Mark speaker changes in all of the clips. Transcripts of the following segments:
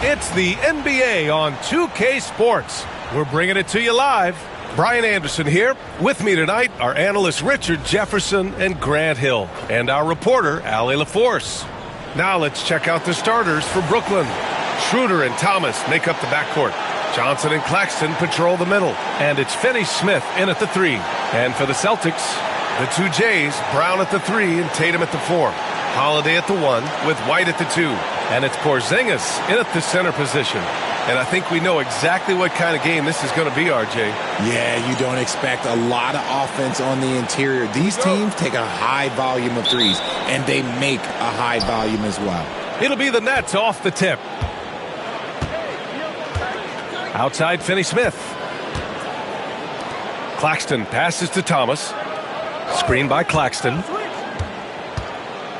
Speaker 1: It's the NBA on 2K Sports. We're bringing it to you live. Brian Anderson here. With me tonight are analysts Richard Jefferson and Grant Hill, and our reporter, Allie LaForce. Now let's check out the starters for Brooklyn. Schroeder and Thomas make up the backcourt. Johnson and Claxton patrol the middle. And it's Finney-Smith in at the 3. And for the Celtics, the two Jays, Brown at the 3 and Tatum at the 4. Holiday at the 1 with White at the 2. And it's Porzingis in at the center position. And I think we know exactly what kind of game this is going to be, RJ.
Speaker 2: Yeah, you don't expect a lot of offense on the interior. These teams take a high volume of threes, and they make a high volume as well.
Speaker 1: It'll be the Nets off the tip. Outside Finney-Smith. Claxton passes to Thomas. Screen by Claxton.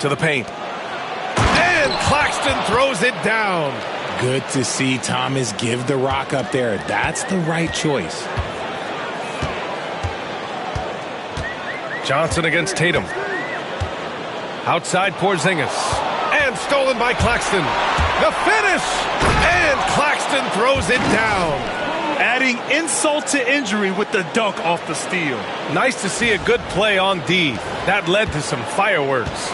Speaker 1: To the paint. And Claxton throws it down.
Speaker 2: Good to see Thomas give the rock up there. That's the right choice.
Speaker 1: Johnson against Tatum. Outside Porzingis. And stolen by Claxton. The finish! And Claxton throws it down.
Speaker 3: Adding insult to injury with the dunk off the steal.
Speaker 1: Nice to see a good play on D. That led to some fireworks.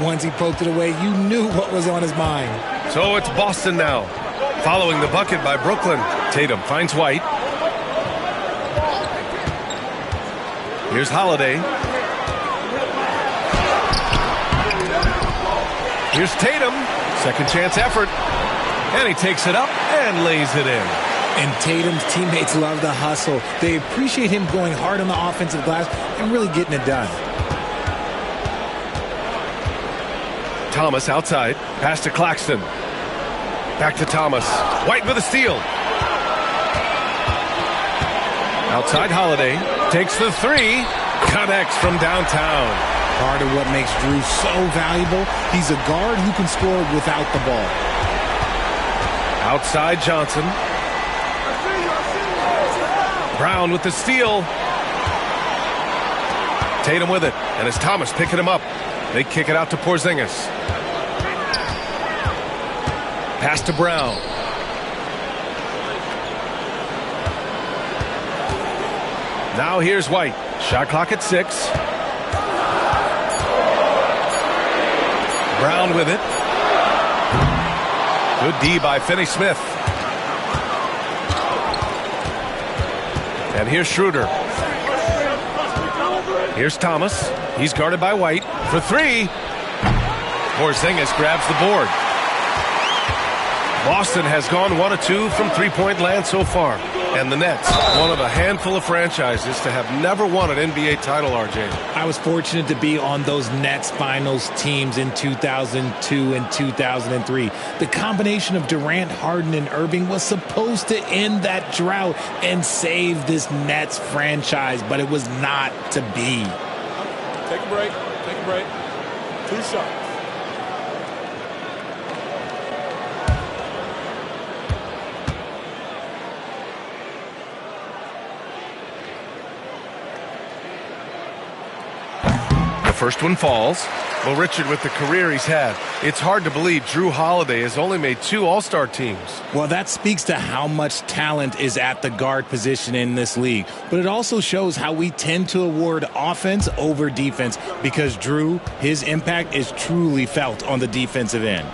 Speaker 2: Once he poked it away, you knew what was on his mind.
Speaker 1: So it's Boston now. Following the bucket by Brooklyn. Tatum finds White. Here's Holiday. Here's Tatum. Second chance effort. And he takes it up and lays it in.
Speaker 2: And Tatum's teammates love the hustle. They appreciate him going hard on the offensive glass and really getting it done.
Speaker 1: Thomas outside. Pass to Claxton. Back to Thomas. White with a steal. Outside Holiday. Takes the 3. Connects from downtown.
Speaker 2: Part of what makes Drew so valuable, he's a guard who can score without the ball.
Speaker 1: Outside Johnson. Brown with the steal. Tatum with it. And it's Thomas picking him up. They kick it out to Porzingis. Pass to Brown. Now here's White. Shot clock at 6. Brown with it. Good D by Finney-Smith. And here's Schroeder. Here's Thomas. He's guarded by White for 3. Porzingis grabs the board. Boston has gone 1 of 2 from three-point land so far. And the Nets, one of a handful of franchises to have never won an NBA title, RJ.
Speaker 2: I was fortunate to be on those Nets finals teams in 2002 and 2003. The combination of Durant, Harden, and Irving was supposed to end that drought and save this Nets franchise, but it was not to be.
Speaker 3: Take a break. Take a break. 2 shots.
Speaker 1: First one falls. Well, Richard, with the career he's had, it's hard to believe Drew Holiday has only made 2 All-Star teams.
Speaker 2: Well, that speaks to how much talent is at the guard position in this league. But it also shows how we tend to award offense over defense because Drew, his impact is truly felt on the defensive end.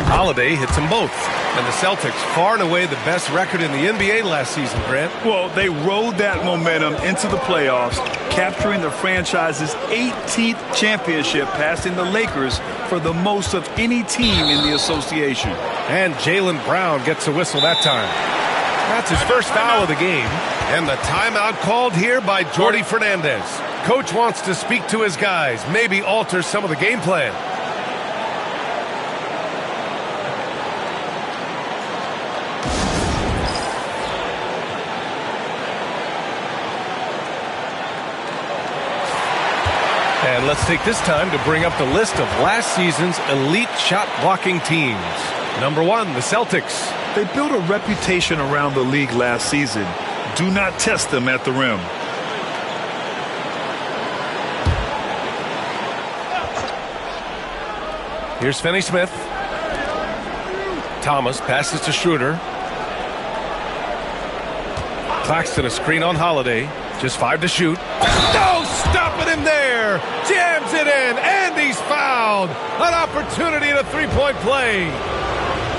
Speaker 1: Holiday hits them both. And the Celtics, far and away the best record in the NBA last season, Grant.
Speaker 3: Well, they rode that momentum into the playoffs, capturing the franchise's 18th championship, passing the Lakers for the most of any team in the association.
Speaker 1: And Jaylen Brown gets a whistle that time. That's his first foul of the game. And the timeout called here by Jordi Fernandez. Coach wants to speak to his guys, maybe alter some of the game plan. And let's take this time to bring up the list of last season's elite shot-blocking teams. Number 1, the Celtics.
Speaker 3: They built a reputation around the league last season. Do not test them at the rim.
Speaker 1: Here's Finney-Smith. Thomas passes to Schroeder. Claxton a screen on Holiday. Just 5 to shoot. No, stopping him there. Jams it in, and he's fouled. An opportunity in a three-point play.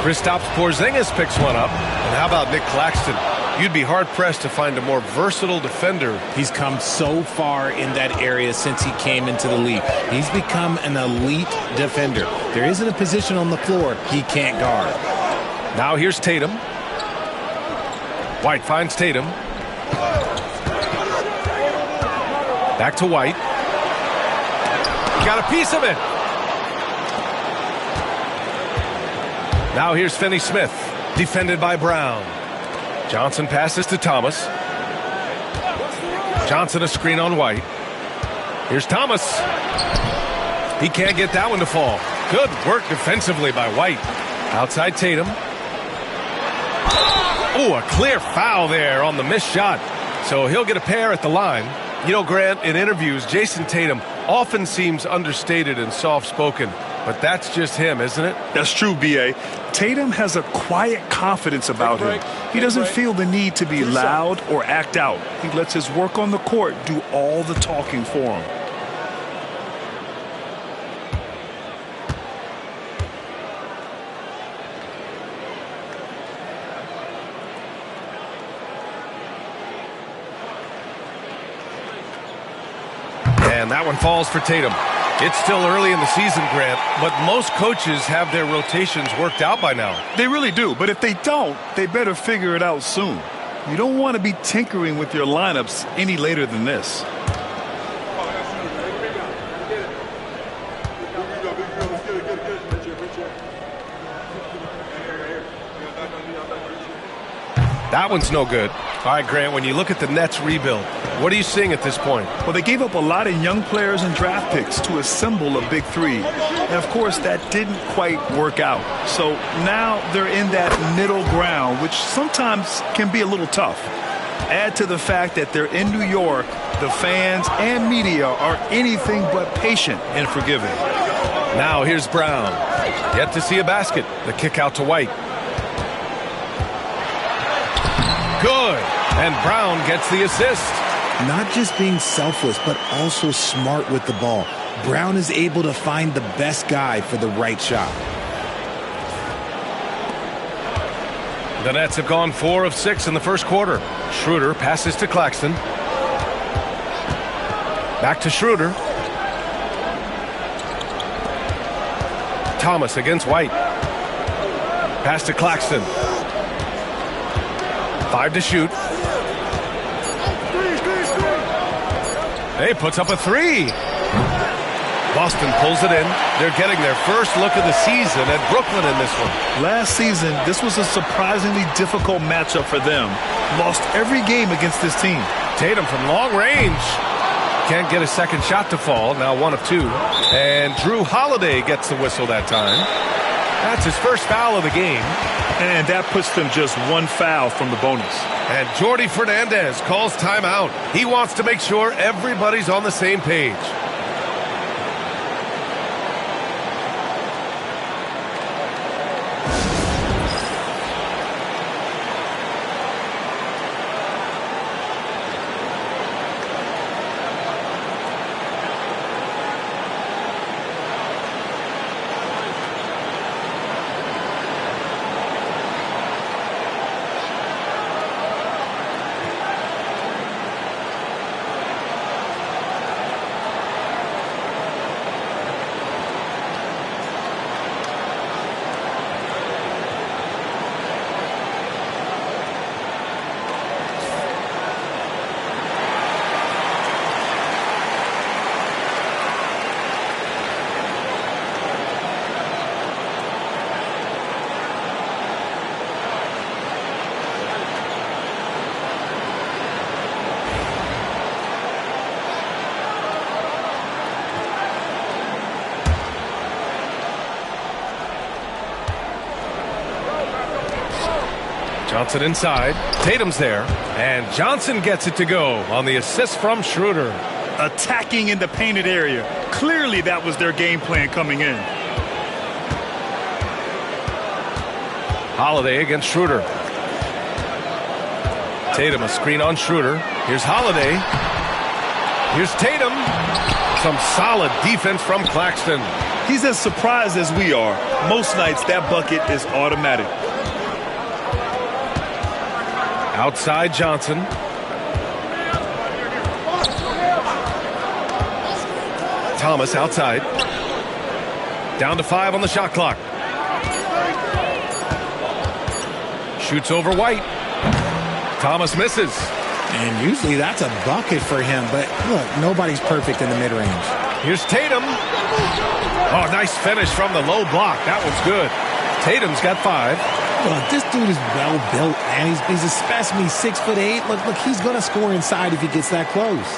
Speaker 1: Kristaps Porzingis picks one up. And how about Nick Claxton? You'd be hard-pressed to find a more versatile defender.
Speaker 2: He's come so far in that area since he came into the league. He's become an elite defender. There isn't a position on the floor he can't guard.
Speaker 1: Now here's Tatum. White finds Tatum. Back to White. Got a piece of it. Now here's Finney-Smith. Defended by Brown. Johnson passes to Thomas. Johnson a screen on White. Here's Thomas. He can't get that one to fall. Good work defensively by White. Outside Tatum. Oh, a clear foul there on the missed shot. So he'll get a pair at the line. You know, Grant, in interviews, Jason Tatum often seems understated and soft-spoken. But that's just him, isn't it?
Speaker 3: That's true, B.A. Tatum has a quiet confidence about him. He doesn't feel the need to be loud or act out. He lets his work on the court do all the talking for him.
Speaker 1: And that one falls for Tatum. It's still early in the season, Grant, but most coaches have their rotations worked out by now.
Speaker 3: They really do, but if they don't, they better figure it out soon. You don't want to be tinkering with your lineups any later than this.
Speaker 1: That one's no good. All right, Grant, when you look at the Nets rebuild, what are you seeing at this point?
Speaker 3: Well, they gave up a lot of young players and draft picks to assemble a big three. And, of course, that didn't quite work out. So now they're in that middle ground, which sometimes can be a little tough. Add to the fact that they're in New York, the fans and media are anything but patient and forgiving.
Speaker 1: Now here's Brown. Yet to see a basket. The kick out to White. Good. And Brown gets the assist.
Speaker 2: Not just being selfless, but also smart with the ball. Brown is able to find the best guy for the right shot.
Speaker 1: The Nets have gone 4 of 6 in the first quarter. Schroeder passes to Claxton. Back to Schroeder. Thomas against White. Pass to Claxton. 5 to shoot. He puts up a 3. Boston pulls it in. They're getting their first look of the season at Brooklyn in this one.
Speaker 3: Last season, this was a surprisingly difficult matchup for them. Lost every game against this team.
Speaker 1: Tatum from long range. Can't get a second shot to fall. Now 1 of 2. And Drew Holiday gets the whistle that time. That's his first foul of the game.
Speaker 3: And that puts them just 1 foul from the bonus.
Speaker 1: And Jordi Fernandez calls timeout. He wants to make sure everybody's on the same page. Johnson inside. Tatum's there. And Johnson gets it to go on the assist from Schroeder.
Speaker 3: Attacking in the painted area. Clearly that was their game plan coming in.
Speaker 1: Holiday against Schroeder. Tatum, a screen on Schroeder. Here's Holiday. Here's Tatum. Some solid defense from Claxton.
Speaker 3: He's as surprised as we are. Most nights, that bucket is automatic.
Speaker 1: Outside Johnson. Thomas outside. Down to 5 on the shot clock. Shoots over White. Thomas misses.
Speaker 2: And usually that's a bucket for him. But look, nobody's perfect in the mid-range.
Speaker 1: Here's Tatum. Oh, nice finish from the low block. That was good. Tatum's got 5.
Speaker 2: Look, this dude is well built, man. He's a specimen. He's 6'8". Look, he's going to score inside if he gets that close.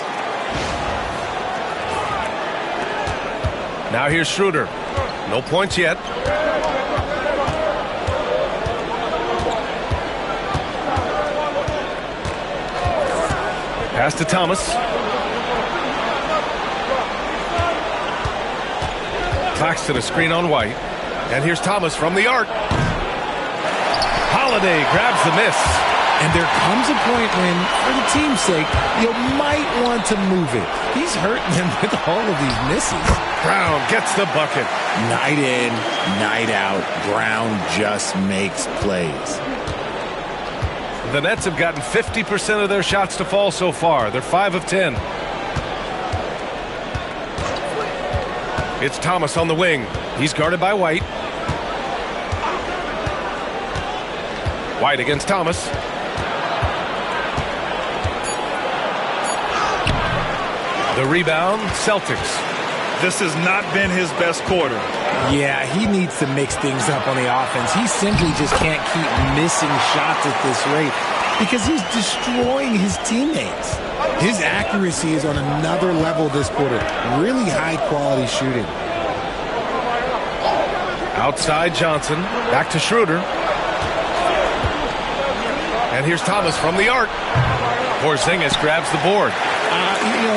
Speaker 1: Now here's Schroeder. No points yet. Pass to Thomas. Claxton, a screen on White. And here's Thomas from the arc. Holiday grabs the miss.
Speaker 2: And there comes a point when, for the team's sake, you might want to move it. He's hurting them with all of these misses.
Speaker 1: Brown gets the bucket.
Speaker 2: Night in, night out, Brown just makes plays.
Speaker 1: The Nets have gotten 50% of their shots to fall so far. They're 5 of 10. It's Thomas on the wing. He's guarded by White. White against Thomas. The rebound, Celtics.
Speaker 3: This has not been his best quarter.
Speaker 2: Yeah, he needs to mix things up on the offense. He simply just can't keep missing shots at this rate because he's destroying his teammates. His accuracy is on another level this quarter. Really high-quality shooting.
Speaker 1: Outside Johnson. Back to Schroeder. And here's Thomas from the arc. Porzingis grabs the board.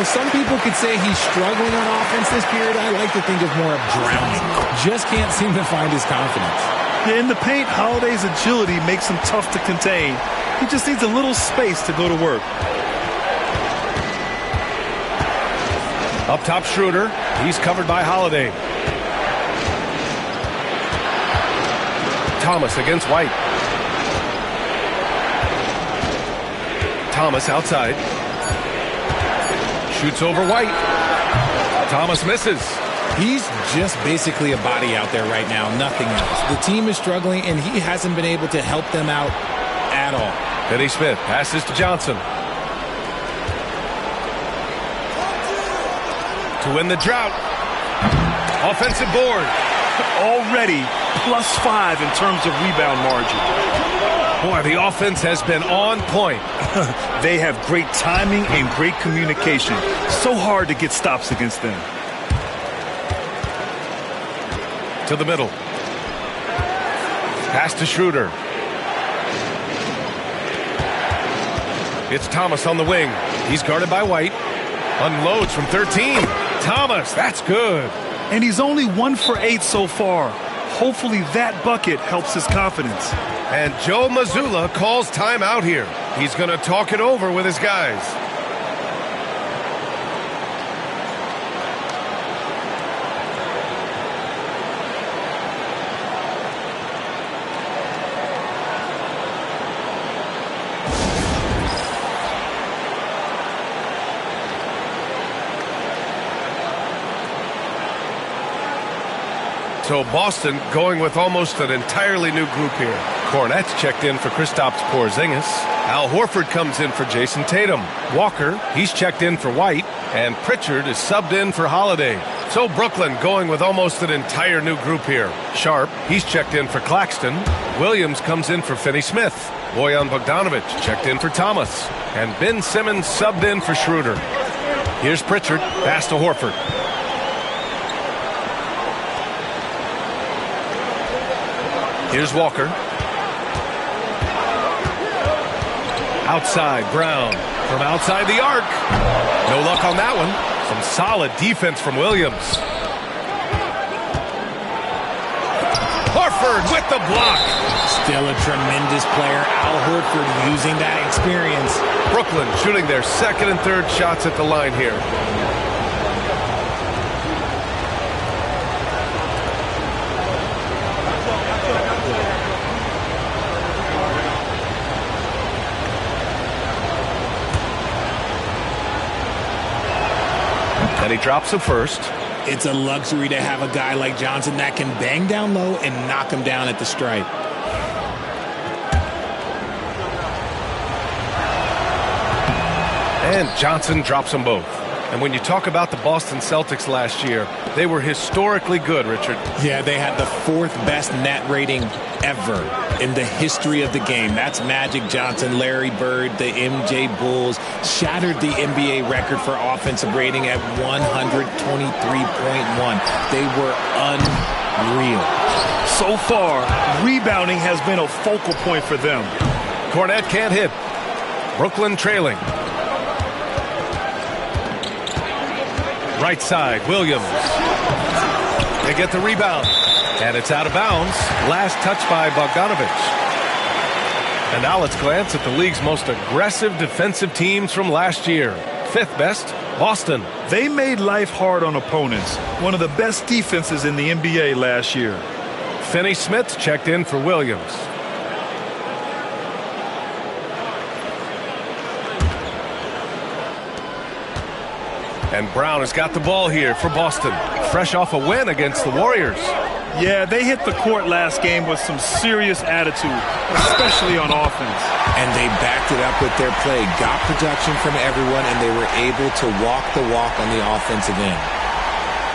Speaker 2: Some people could say he's struggling on offense this period. I like to think of more of drowning. Just can't seem to find his confidence.
Speaker 3: Yeah, in the paint, Holiday's agility makes him tough to contain. He just needs a little space to go to work.
Speaker 1: Up top, Schroeder. He's covered by Holiday. Thomas against White. Thomas outside. Shoots over White. Thomas misses.
Speaker 2: He's just basically a body out there right now, nothing else. The team is struggling, and he hasn't been able to help them out at all.
Speaker 1: Finney Smith passes to Johnson. To win the drought. Offensive board.
Speaker 3: Already +5 in terms of rebound margin.
Speaker 1: Boy, the offense has been on point.
Speaker 3: They have great timing and great communication. So hard to get stops against them.
Speaker 1: To the middle. Pass to Schroeder. It's Thomas on the wing. He's guarded by White. Unloads from 13. Thomas, that's good.
Speaker 3: And he's only 1 for 8 so far. Hopefully that bucket helps his confidence.
Speaker 1: And Joe Mazzulla calls timeout here. He's going to talk it over with his guys. So Boston going with almost an entirely new group here. Cornette's checked in for Kristaps Porzingis. Al Horford comes in for Jason Tatum. Walker, he's checked in for White. And Pritchard is subbed in for Holiday. So Brooklyn going with almost an entire new group here. Sharp, he's checked in for Claxton. Williams comes in for Finney Smith. Bojan Bogdanovic checked in for Thomas. And Ben Simmons subbed in for Schroeder. Here's Pritchard, pass to Horford. Here's Walker. Outside, Brown. From outside the arc. No luck on that one. Some solid defense from Williams. Horford with the block.
Speaker 2: Still a tremendous player. Al Horford using that experience.
Speaker 1: Brooklyn shooting their second and third shots at the line here. And he drops the first.
Speaker 2: It's a luxury to have a guy like Johnson that can bang down low and knock him down at the stripe.
Speaker 1: And Johnson drops them both. And when you talk about the Boston Celtics last year, they were historically good, Richard.
Speaker 2: Yeah, they had the fourth best net rating ever in the history of the game. That's Magic Johnson, Larry Bird, the MJ Bulls. Shattered the NBA record for offensive rating at 123.1. They were unreal.
Speaker 3: So far, rebounding has been a focal point for them.
Speaker 1: Cornette can't hit. Brooklyn trailing. Right side, Williams. They get the rebound. And it's out of bounds. Last touch by Bogdanović. And now let's glance at the league's most aggressive defensive teams from last year. Fifth best, Boston.
Speaker 3: They made life hard on opponents. One of the best defenses in the NBA last year.
Speaker 1: Finney-Smith checked in for Williams. And Brown has got the ball here for Boston. Fresh off a win against the Warriors.
Speaker 3: Yeah, they hit the court last game with some serious attitude, especially on offense.
Speaker 2: And they backed it up with their play. Got production from everyone, and they were able to walk the walk on the offensive end.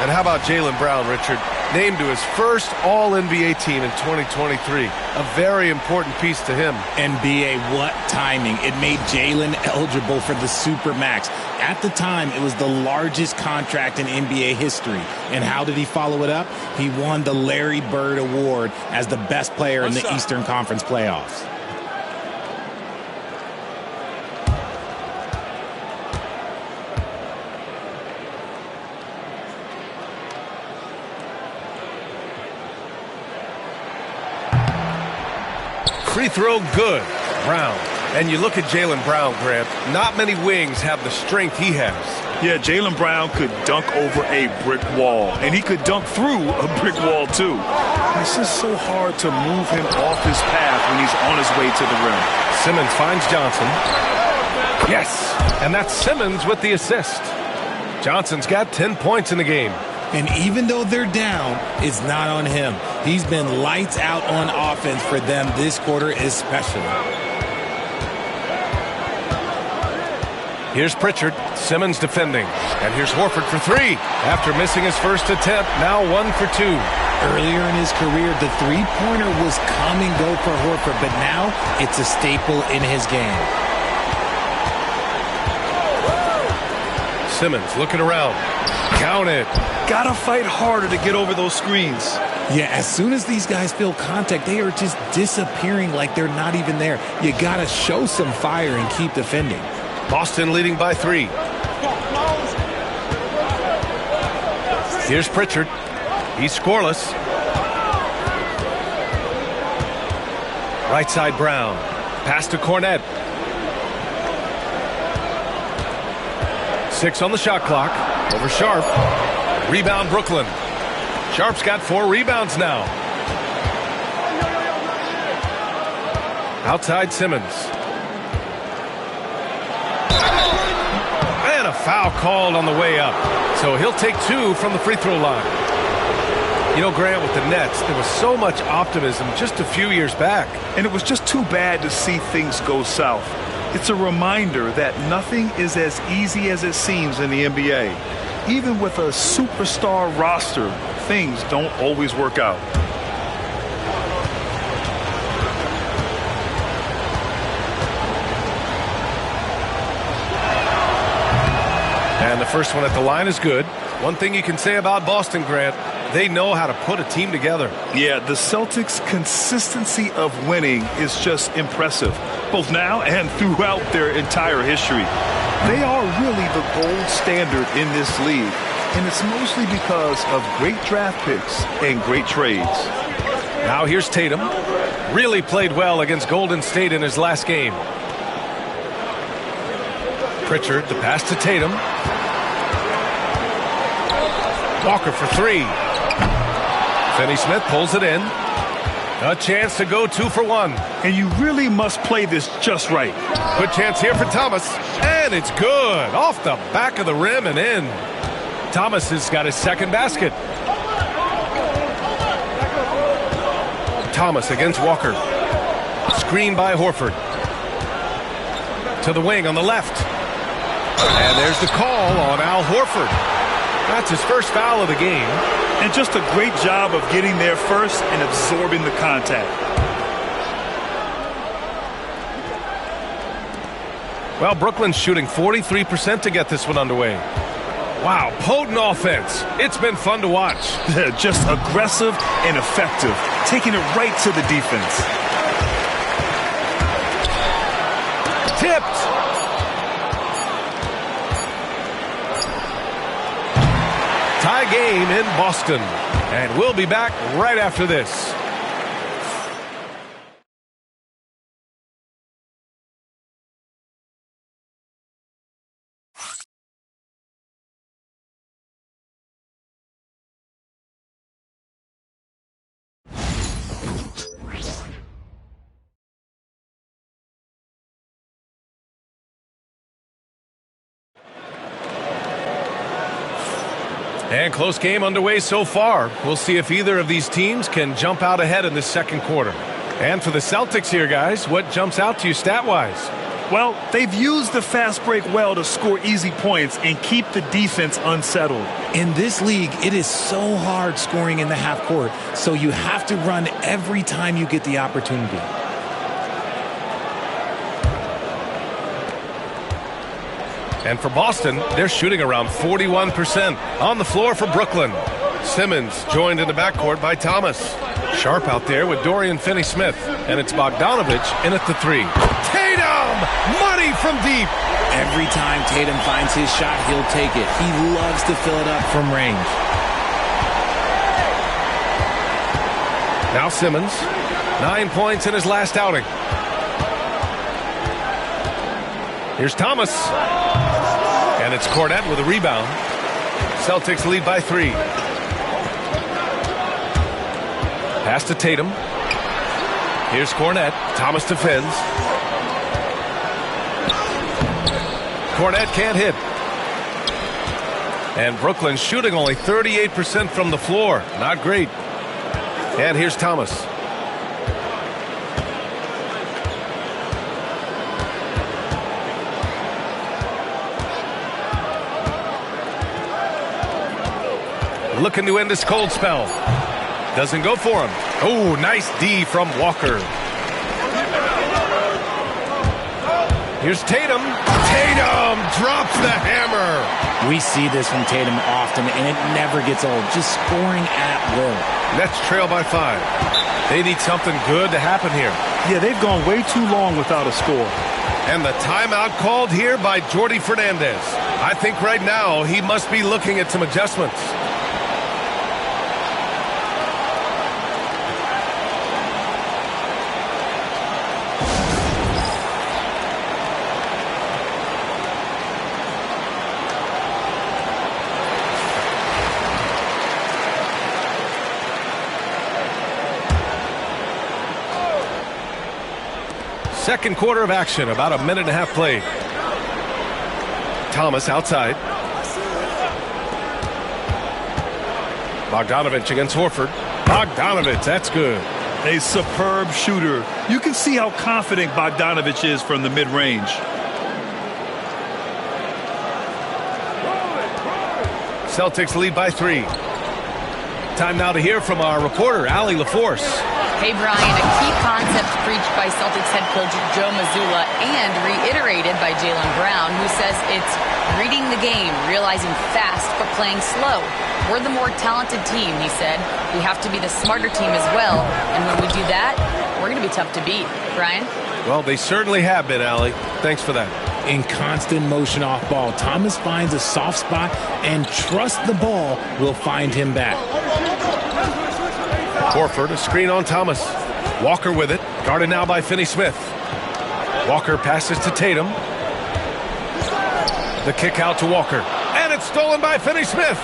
Speaker 1: And how about Jaylen Brown, Richard? Named to his first All-NBA team in 2023. A very important piece to him.
Speaker 2: NBA, what timing. It made Jaylen eligible for the Supermax. At the time, it was the largest contract in NBA history. And how did he follow it up? He won the Larry Bird Award as the best player in the Eastern Conference playoffs.
Speaker 1: Free throw good. Brown. And you look at Jaylen Brown, Grant. Not many wings have the strength he has.
Speaker 3: Yeah, Jaylen Brown could dunk over a brick wall. And he could dunk through a brick wall, too. It's just so hard to move him off his path when he's on his way to the rim.
Speaker 1: Simmons finds Johnson. Yes. And that's Simmons with the assist. Johnson's got 10 points in the game.
Speaker 2: And even though they're down, it's not on him. He's been lights out on offense for them this quarter especially.
Speaker 1: Here's Pritchard. Simmons defending. And here's Horford for three. After missing his first attempt, now 1 for 2.
Speaker 2: Earlier in his career, the three-pointer was come and go for Horford, but now it's a staple in his game.
Speaker 1: Simmons looking around. Count it.
Speaker 3: Gotta fight harder to get over those screens.
Speaker 2: Yeah, as soon as these guys feel contact, they are just disappearing like they're not even there. You gotta show some fire and keep defending.
Speaker 1: Boston leading by 3. Here's Pritchard. He's scoreless. Right side Brown. Pass to Cornette. 6 on the shot clock. Over Sharp. Rebound Brooklyn. Sharp's got 4 rebounds now. Outside Simmons. And a foul called on the way up. So he'll take 2 from the free throw line. You know, Grant, with the Nets, there was so much optimism just a few years back.
Speaker 3: And it was just too bad to see things go south. It's a reminder that nothing is as easy as it seems in the NBA. Even with a superstar roster, things don't always work out.
Speaker 1: And the first one at the line is good. One thing you can say about Boston, Grant, they know how to put a team together.
Speaker 3: Yeah, the Celtics' consistency of winning is just impressive, both now and throughout their entire history. They are really the gold standard in this league, and it's mostly because of great draft picks and great trades.
Speaker 1: Now here's Tatum. Really played well against Golden State in his last game. Pritchard, the pass to Tatum. Walker for three. Finney-Smith pulls it in. A chance to go 2 for 1.
Speaker 3: And you really must play this just right.
Speaker 1: Good chance here for Thomas. And it's good. Off the back of the rim and in. Thomas has got his second basket. Thomas against Walker. Screen by Horford. To the wing on the left. And there's the call on Al Horford. That's his first foul of the game.
Speaker 3: And just a great job of getting there first and absorbing the contact.
Speaker 1: Well, Brooklyn's shooting 43% to get this one underway. Wow, potent offense. It's been fun to watch.
Speaker 3: Just aggressive and effective, taking it right to the defense.
Speaker 1: Tipped. Tie game in Boston. And we'll be back right after this. And close game underway so far. We'll see if either of these teams can jump out ahead in this second quarter. And for the Celtics here, guys, what jumps out to you stat-wise?
Speaker 3: Well, they've used the fast break well to score easy points and keep the defense unsettled.
Speaker 2: In this league, it is so hard scoring in the half court, so you have to run every time you get the opportunity.
Speaker 1: And for Boston, they're shooting around 41%. On the floor for Brooklyn. Simmons joined in the backcourt by Thomas. Sharp out there with Dorian Finney-Smith. And it's Bogdanovich in at the three. Tatum! Money from deep!
Speaker 2: Every time Tatum finds his shot, he'll take it. He loves to fill it up from range.
Speaker 1: Now Simmons. 9 points in his last outing. Here's Thomas. And it's Cornette with a rebound. Celtics lead by 3. Pass to Tatum. Here's Cornette. Thomas defends. Cornette can't hit. And Brooklyn shooting only 38% from the floor. Not great. And here's Thomas. Looking to end this cold spell. Doesn't go for him. Oh, nice D from Walker. Here's Tatum. Tatum drops the hammer.
Speaker 2: We see this from Tatum often, and it never gets old. Just scoring at will.
Speaker 1: Nets trail by 5. They need something good to happen here.
Speaker 3: Yeah, they've gone way too long without a score.
Speaker 1: And the timeout called here by Jordi Fernandez. I think right now he must be looking at some adjustments. Second quarter of action, about a minute and a half played. Thomas outside. Bogdanovich against Horford. Bogdanovich, that's good.
Speaker 3: A superb shooter. You can see how confident Bogdanovich is from the mid-range.
Speaker 1: Celtics lead by 3. Time now to hear from our reporter, Allie LaForce.
Speaker 4: Hey, Brian, a key concept preached by Celtics head coach Joe Mazzulla and reiterated by Jaylen Brown, who says it's reading the game, realizing fast but playing slow. We're the more talented team, he said. We have to be the smarter team as well, and when we do that, we're going to be tough to beat. Brian?
Speaker 1: Well, they certainly have been, Allie. Thanks for that.
Speaker 2: In constant motion off ball, Thomas finds a soft spot and trusts the ball will find him back.
Speaker 1: Horford, a screen on Thomas. Walker with it, guarded now by Finney-Smith. Walker passes to Tatum. The kick out to Walker, and it's stolen by Finney-Smith.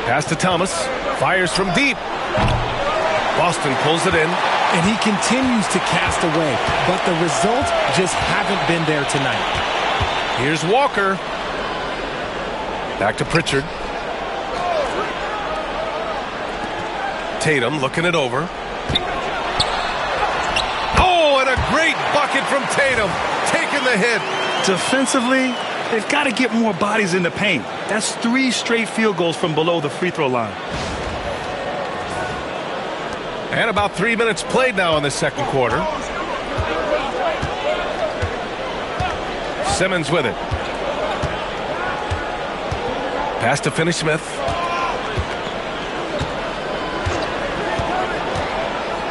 Speaker 1: Pass to Thomas, fires from deep. Boston pulls it in.
Speaker 2: And he continues to cast away, but the results just haven't been there tonight.
Speaker 1: Here's Walker. Back to Pritchard. Tatum looking it over. Oh, and a great bucket from Tatum, taking the hit.
Speaker 3: Defensively, they've got to get more bodies in the paint. That's 3 straight field goals from below the free throw line.
Speaker 1: And about 3 minutes played now in the second quarter. Simmons with it. Pass to Finney-Smith.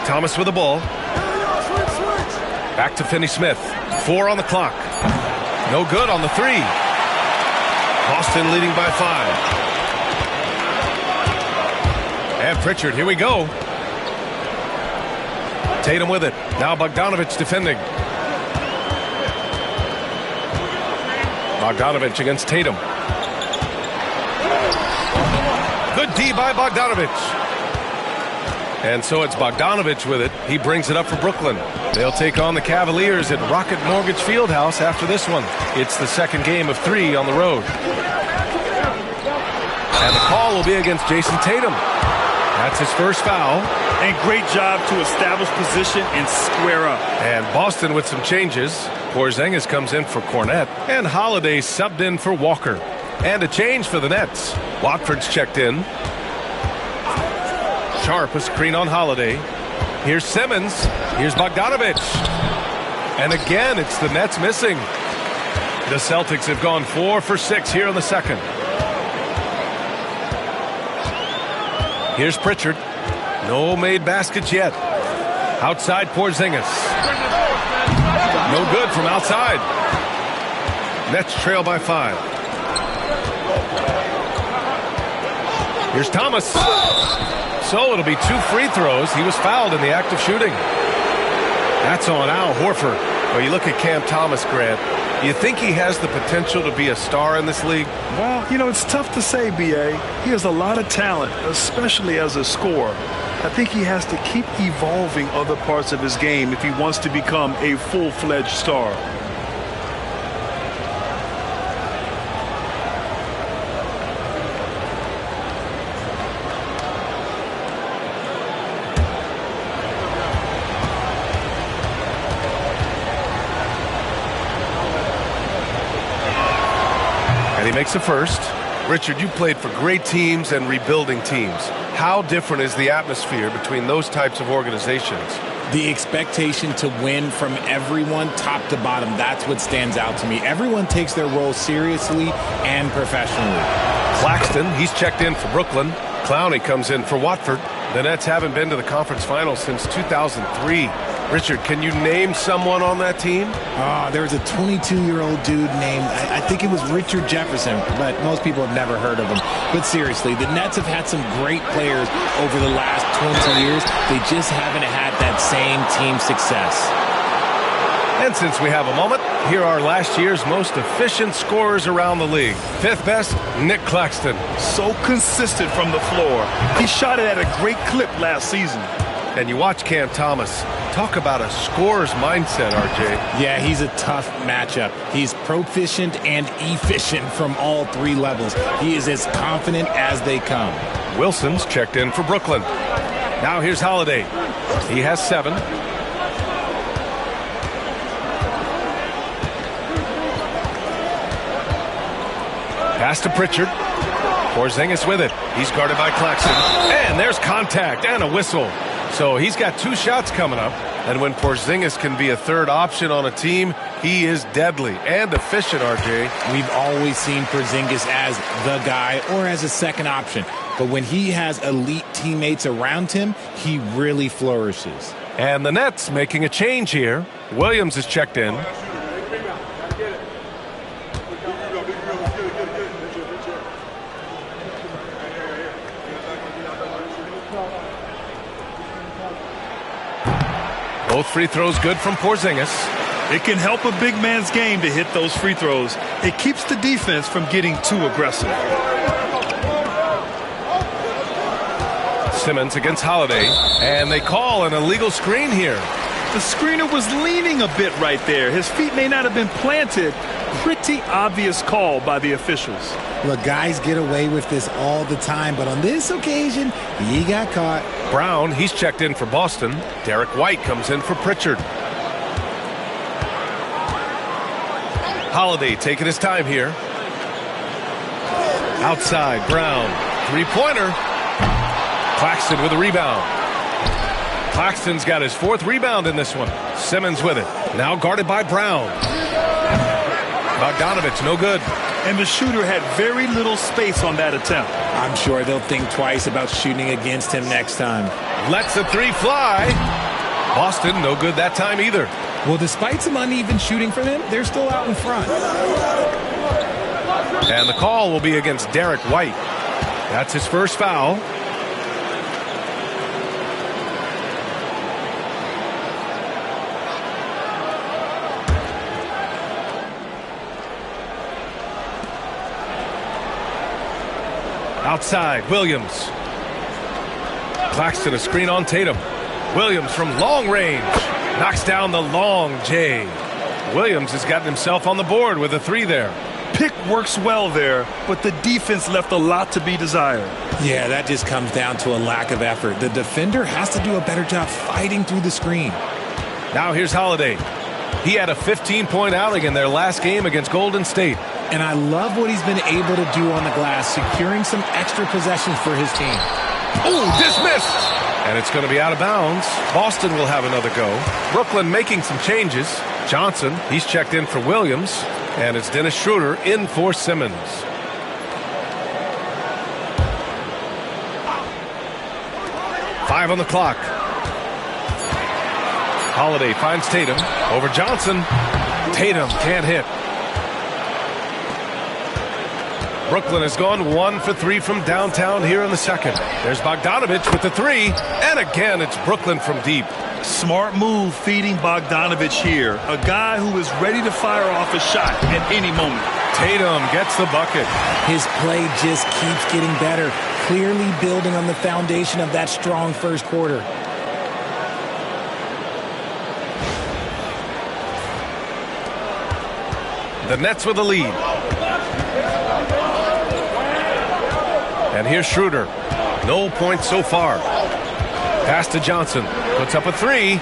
Speaker 1: Thomas with the ball. Back to Finney-Smith. 4 on the clock. No good on the 3. Boston leading by 5. And Pritchard, here we go. Tatum with it. Now Bogdanovich defending. Bogdanovich against Tatum. Good D by Bogdanovich. And so it's Bogdanovich with it. He brings it up for Brooklyn. They'll take on the Cavaliers at Rocket Mortgage Fieldhouse after this one. It's the second game of 3 on the road. And the call will be against Jason Tatum. That's his first foul.
Speaker 3: And great job to establish position and square up.
Speaker 1: And Boston with some changes. Porzingis comes in for Cornette. And Holiday subbed in for Walker. And a change for the Nets. Watford's checked in. Sharp, a screen on Holiday. Here's Simmons. Here's Bogdanovich. And again, it's the Nets missing. The Celtics have gone 4 for 6 here in the second. Here's Pritchard. No made baskets yet. Outside Porzingis. No good from outside. Nets trail by 5. Here's Thomas. So it'll be 2 free throws. He was fouled in the act of shooting. That's on Al Horford. Well, you look at Cam Thomas, Grant. You think he has the potential to be a star in this league?
Speaker 3: Well, you know, it's tough to say, B.A. He has a lot of talent, especially as a scorer. I think he has to keep evolving other parts of his game if he wants to become a full-fledged star.
Speaker 1: And he makes the first. Richard, you played for great teams and rebuilding teams. How different is the atmosphere between those types of organizations?
Speaker 2: The expectation to win from everyone, top to bottom, that's what stands out to me. Everyone takes their role seriously and professionally.
Speaker 1: Claxton, he's checked in for Brooklyn. Clowney comes in for Watford. The Nets haven't been to the conference finals since 2003. Richard, can you name someone on that team?
Speaker 2: There was a 22-year-old dude named, I think it was Richard Jefferson, but most people have never heard of him. But seriously, the Nets have had some great players over the last 20 years. They just haven't had that same team success.
Speaker 1: And since we have a moment, here are last year's most efficient scorers around the league. 5th best, Nick Claxton.
Speaker 3: So consistent from the floor. He shot it at a great clip last season.
Speaker 1: And you watch Cam Thomas. Talk about a scorer's mindset, RJ.
Speaker 2: Yeah, he's a tough matchup. He's proficient and efficient from all 3 levels. He is as confident as they come.
Speaker 1: Wilson's checked in for Brooklyn. Now here's Holiday. He has 7. Pass to Pritchard. Porzingis with it. He's guarded by Claxton. And there's contact and a whistle. So he's got 2 shots coming up. And when Porzingis can be a third option on a team, he is deadly and efficient, RJ.
Speaker 2: We've always seen Porzingis as the guy or as a second option. But when he has elite teammates around him, he really flourishes.
Speaker 1: And the Nets making a change here. Williams is checked in. Both free throws good from Porzingis.
Speaker 3: It can help a big man's game to hit those free throws. It keeps the defense from getting too aggressive.
Speaker 1: Simmons against Holiday, and they call an illegal screen here.
Speaker 3: The screener was leaning a bit right there. His feet may not have been planted. Pretty obvious call by the officials.
Speaker 2: Look, guys get away with this all the time, but on this occasion, he got caught.
Speaker 1: Brown, he's checked in for Boston. Derek White comes in for Pritchard. Holiday taking his time here. Outside, Brown. Three-pointer. Claxton with a rebound. Claxton's got his 4th rebound in this one. Simmons with it. Now guarded by Brown. Bogdanovich, no good.
Speaker 3: And the shooter had very little space on that attempt.
Speaker 2: I'm sure they'll think twice about shooting against him next time.
Speaker 1: Lets the three fly. Boston, no good that time either.
Speaker 2: Well, despite some uneven shooting for them, they're still out in front.
Speaker 1: And the call will be against Derek White. That's his first foul. Outside, Williams. Claxton, a screen on Tatum. Williams from long range. Knocks down the long J. Williams has gotten himself on the board with a 3 there.
Speaker 3: Pick works well there, but the defense left a lot to be desired.
Speaker 2: Yeah, that just comes down to a lack of effort. The defender has to do a better job fighting through the screen.
Speaker 1: Now here's Holiday. He had a 15-point outing in their last game against Golden State.
Speaker 2: And I love what he's been able to do on the glass, securing some extra possessions for his team.
Speaker 1: Oh, dismissed! And it's going to be out of bounds. Boston will have another go. Brooklyn making some changes. Johnson, he's checked in for Williams. And it's Dennis Schroeder in for Simmons. Five on the clock. Holiday finds Tatum over Johnson. Tatum can't hit. Brooklyn has gone 1 for 3 from downtown here in the second. There's Bogdanovich with the 3. And again, it's Brooklyn from deep.
Speaker 3: Smart move feeding Bogdanovich here. A guy who is ready to fire off a shot at any moment.
Speaker 1: Tatum gets the bucket.
Speaker 2: His play just keeps getting better, clearly building on the foundation of that strong first quarter.
Speaker 1: The Nets with the lead. And here's Schroeder. No points so far. Pass to Johnson. Puts up a 3.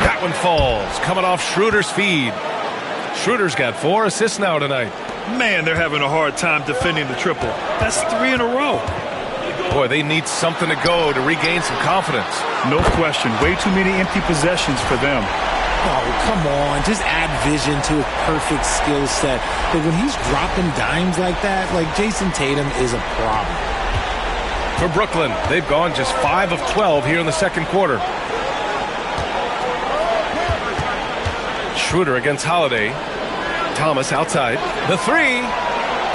Speaker 1: That one falls. Coming off Schroeder's feed. Schroeder's got 4 assists now tonight.
Speaker 3: Man, they're having a hard time defending the triple. That's 3 in a row.
Speaker 1: Boy, they need something to go to regain some confidence.
Speaker 3: No question. Way too many empty possessions for them.
Speaker 2: Oh, come on. Just add vision to a perfect skill set. But when he's dropping dimes like that, like Jason Tatum is a problem.
Speaker 1: For Brooklyn, they've gone just 5 of 12 here in the second quarter. Schroeder against Holiday. Thomas outside. The 3.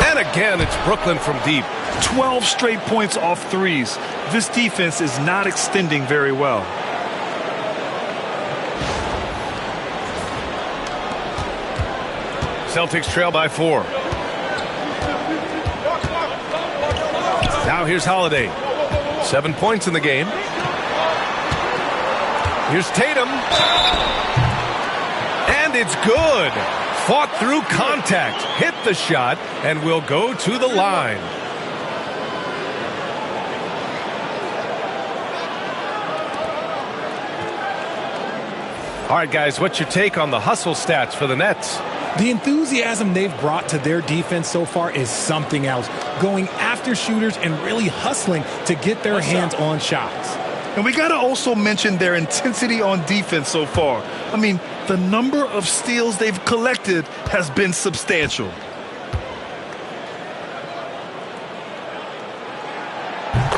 Speaker 1: And again, it's Brooklyn from deep.
Speaker 3: 12 straight points off threes. This defense is not extending very well.
Speaker 1: Celtics trail by 4. Now here's Holiday. 7 points in the game. Here's Tatum. And it's good. Fought through contact. Hit the shot and will go to the line. All right, guys, what's your take on the hustle stats for the Nets?
Speaker 2: The enthusiasm they've brought to their defense so far is something else. Going after shooters and really hustling to get their hands on shots.
Speaker 3: And we got to also mention their intensity on defense so far. I mean, the number of steals they've collected has been substantial.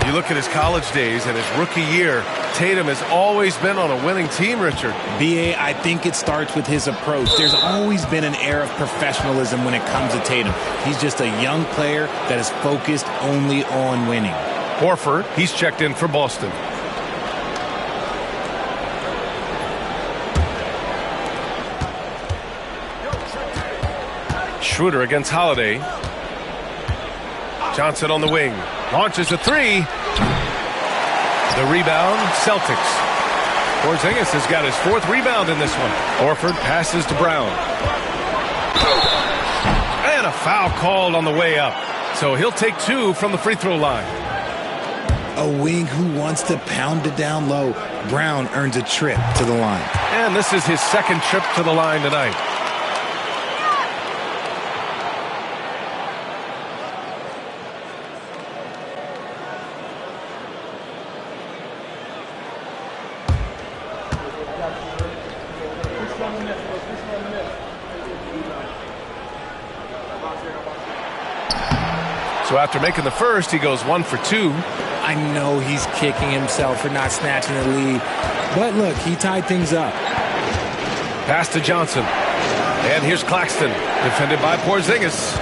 Speaker 1: You look at his college days and his rookie year, Tatum has always been on a winning team, Richard.
Speaker 2: B.A., I think it starts with his approach. There's always been an air of professionalism when it comes to Tatum. He's just a young player that is focused only on winning.
Speaker 1: Horford, he's checked in for Boston. Schroeder against Holiday. Johnson on the wing. Launches a three. The rebound, Celtics. Porzingis has got his 4th rebound in this one. Horford passes to Brown. And a foul called on the way up. So he'll take 2 from the free throw line.
Speaker 2: A wing who wants to pound it down low. Brown earns a trip to the line.
Speaker 1: And this is his 2nd trip to the line tonight. So after making the first, he goes 1 for 2.
Speaker 2: I know he's kicking himself for not snatching the lead. But look, he tied things up.
Speaker 1: Pass to Johnson. And here's Claxton, defended by Porzingis.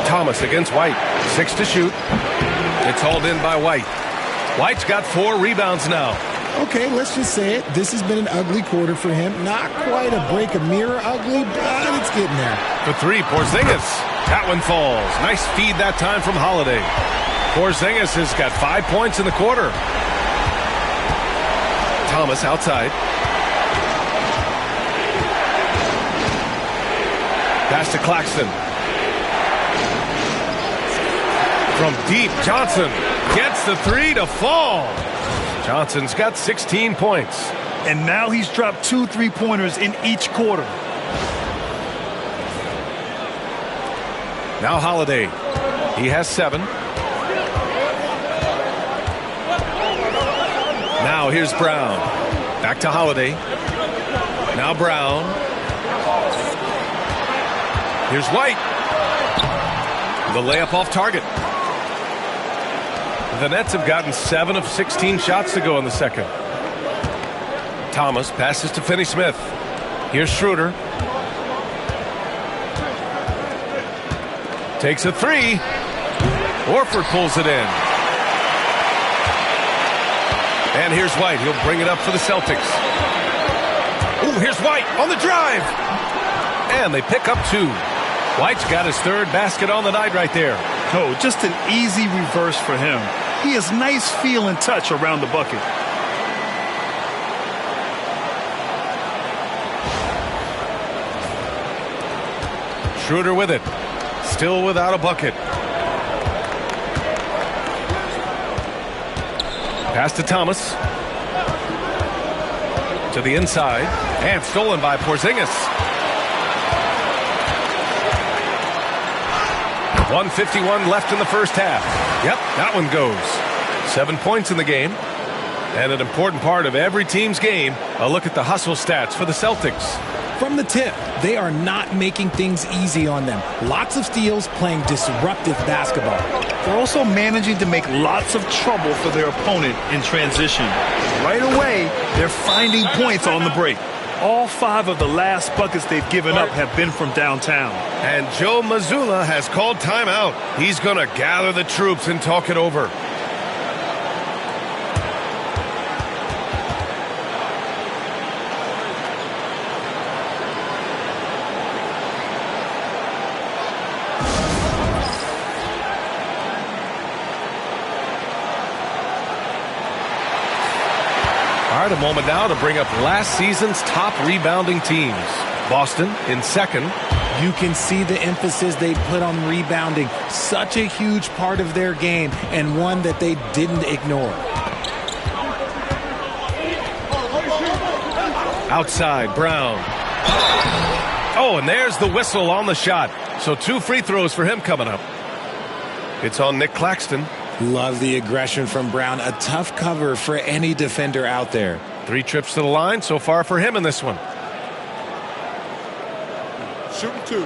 Speaker 1: Thomas against White. 6 to shoot. It's hauled in by White. White's got 4 rebounds now.
Speaker 2: Okay, let's just say it. This has been an ugly quarter for him. Not quite a break a mirror ugly, but it's getting there.
Speaker 1: For 3, Porzingis. That one falls. Nice feed that time from Holiday. Porzingis has got 5 points in the quarter. Thomas outside. Pass to Claxton. From deep, Johnson gets the 3 to fall. Johnson's got 16 points.
Speaker 3: And now he's dropped 2 3-pointers in each quarter.
Speaker 1: Now Holiday. He has 7. Now here's Brown. Back to Holiday. Now Brown. Here's White. The layup off target. The Nets have gotten 7 of 16 shots to go in the second. Thomas passes to Finney-Smith. Here's Schroeder. Takes a 3. Horford pulls it in. And here's White. He'll bring it up for the Celtics. Ooh, here's White on the drive. And they pick up 2. White's got his 3rd basket on the night right there.
Speaker 3: Oh, just an easy reverse for him. He has nice feel and touch around the bucket.
Speaker 1: Schroeder with it. Still without a bucket. Pass to Thomas. To the inside. And stolen by Porzingis. 1:51 left in the first half. Yep, that one goes. 7 points in the game. And an important part of every team's game, a look at the hustle stats for the Celtics.
Speaker 2: From the tip, they are not making things easy on them. Lots of steals, playing disruptive basketball.
Speaker 3: They're also managing to make lots of trouble for their opponent in transition. Right away, they're finding points on the break. All 5 of the last buckets they've given up have been from downtown.
Speaker 1: And Joe Mazzulla has called timeout. He's going to gather the troops and talk it over. All right, a moment now to bring up last season's top rebounding teams. Boston in 2nd.
Speaker 2: You can see the emphasis they put on rebounding. Such a huge part of their game, and one that they didn't ignore.
Speaker 1: Outside, Brown. Oh, and there's the whistle on the shot. So 2 free throws for him coming up. It's on Nick Claxton.
Speaker 2: Love the aggression from Brown. A tough cover for any defender out there.
Speaker 1: 3 trips to the line so far for him in this one.
Speaker 5: Shooting 2.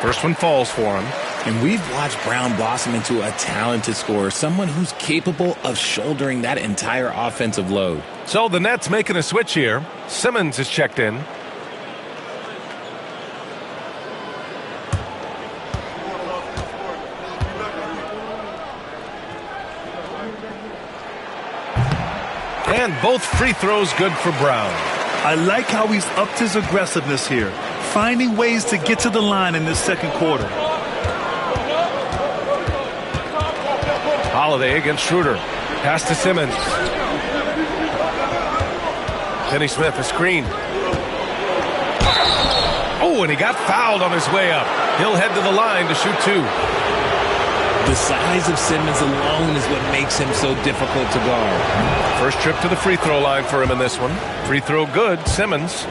Speaker 1: First one falls for him.
Speaker 2: And we've watched Brown blossom into a talented scorer, someone who's capable of shouldering that entire offensive load.
Speaker 1: So the Nets making a switch here. Simmons is checked in. And both free throws good for Brown.
Speaker 3: I like how he's upped his aggressiveness here, finding ways to get to the line in this second quarter.
Speaker 1: Holiday against Schroeder. Pass to Simmons. Finney Smith, a screen. Oh, and he got fouled on his way up. He'll head to the line to shoot two.
Speaker 2: The size of Simmons alone is what makes him so difficult to guard.
Speaker 1: First trip to the free throw line for him in this one. Free throw good, Simmons.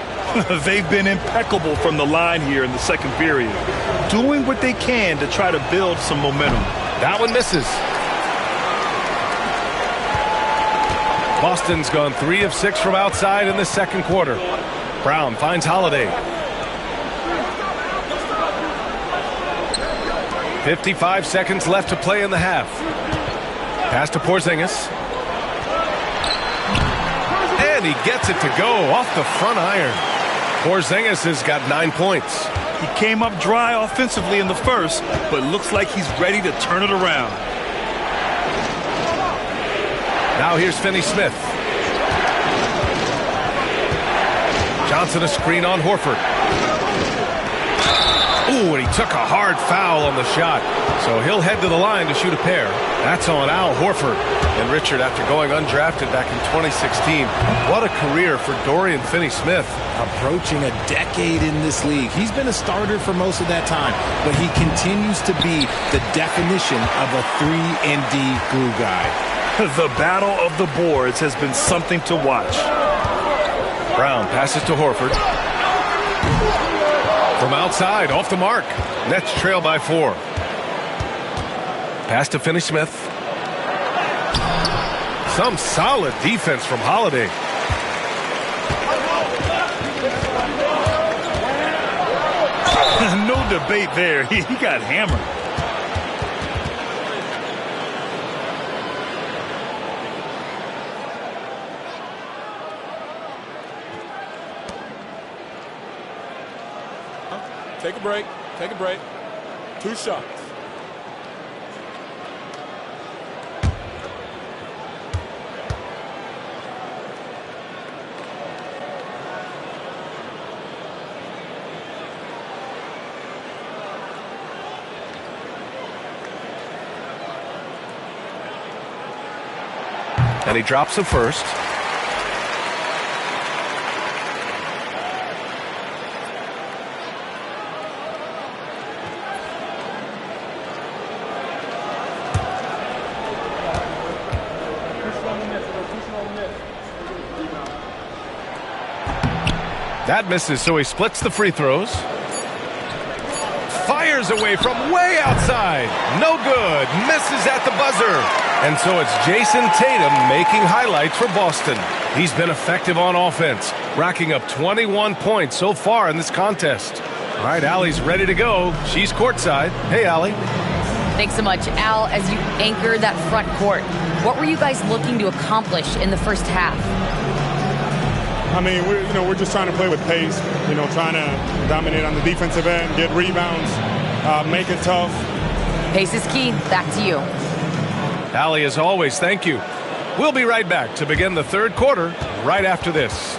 Speaker 3: They've been impeccable from the line here in the second period, doing what they can to try to build some momentum.
Speaker 1: That one misses. Boston's gone 3 of 6 from outside in the second quarter. Brown finds Holiday. 55 seconds left to play in the half. Pass to Porzingis. And he gets it to go off the front iron. Porzingis has got 9 points.
Speaker 3: He came up dry offensively in the first, but looks like he's ready to turn it around.
Speaker 1: Now here's Finney Smith. Johnson a screen on Horford. Ooh, and he took a hard foul on the shot. So he'll head to the line to shoot a pair. That's on Al Horford. And Richard, after going undrafted back in 2016, what a career for Dorian Finney-Smith.
Speaker 2: Approaching a decade in this league. He's been a starter for most of that time, but he continues to be the definition of a 3-and-D glue guy.
Speaker 3: The battle of the boards has been something to watch.
Speaker 1: Brown passes to Horford. From outside, off the mark. Nets trail by 4. Pass to Finney-Smith. Some solid defense from Holiday.
Speaker 3: No debate there. He got hammered.
Speaker 5: Take a break. Take a break. 2 shots.
Speaker 1: And he drops the first. That misses, so he splits the free throws. Fires away from way outside. No good. Misses at the buzzer. And so it's Jason Tatum making highlights for Boston. He's been effective on offense, racking up 21 points so far in this contest. All right, Allie's ready to go. She's courtside. Hey, Allie.
Speaker 4: Thanks so much. Al, as you anchored that front court, what were you guys looking to accomplish in the first half?
Speaker 5: I mean, we're just trying to play with pace, trying to dominate on the defensive end, get rebounds, make it tough.
Speaker 4: Pace is key. Back to you.
Speaker 1: Allie, as always, thank you. We'll be right back to begin the third quarter right after this.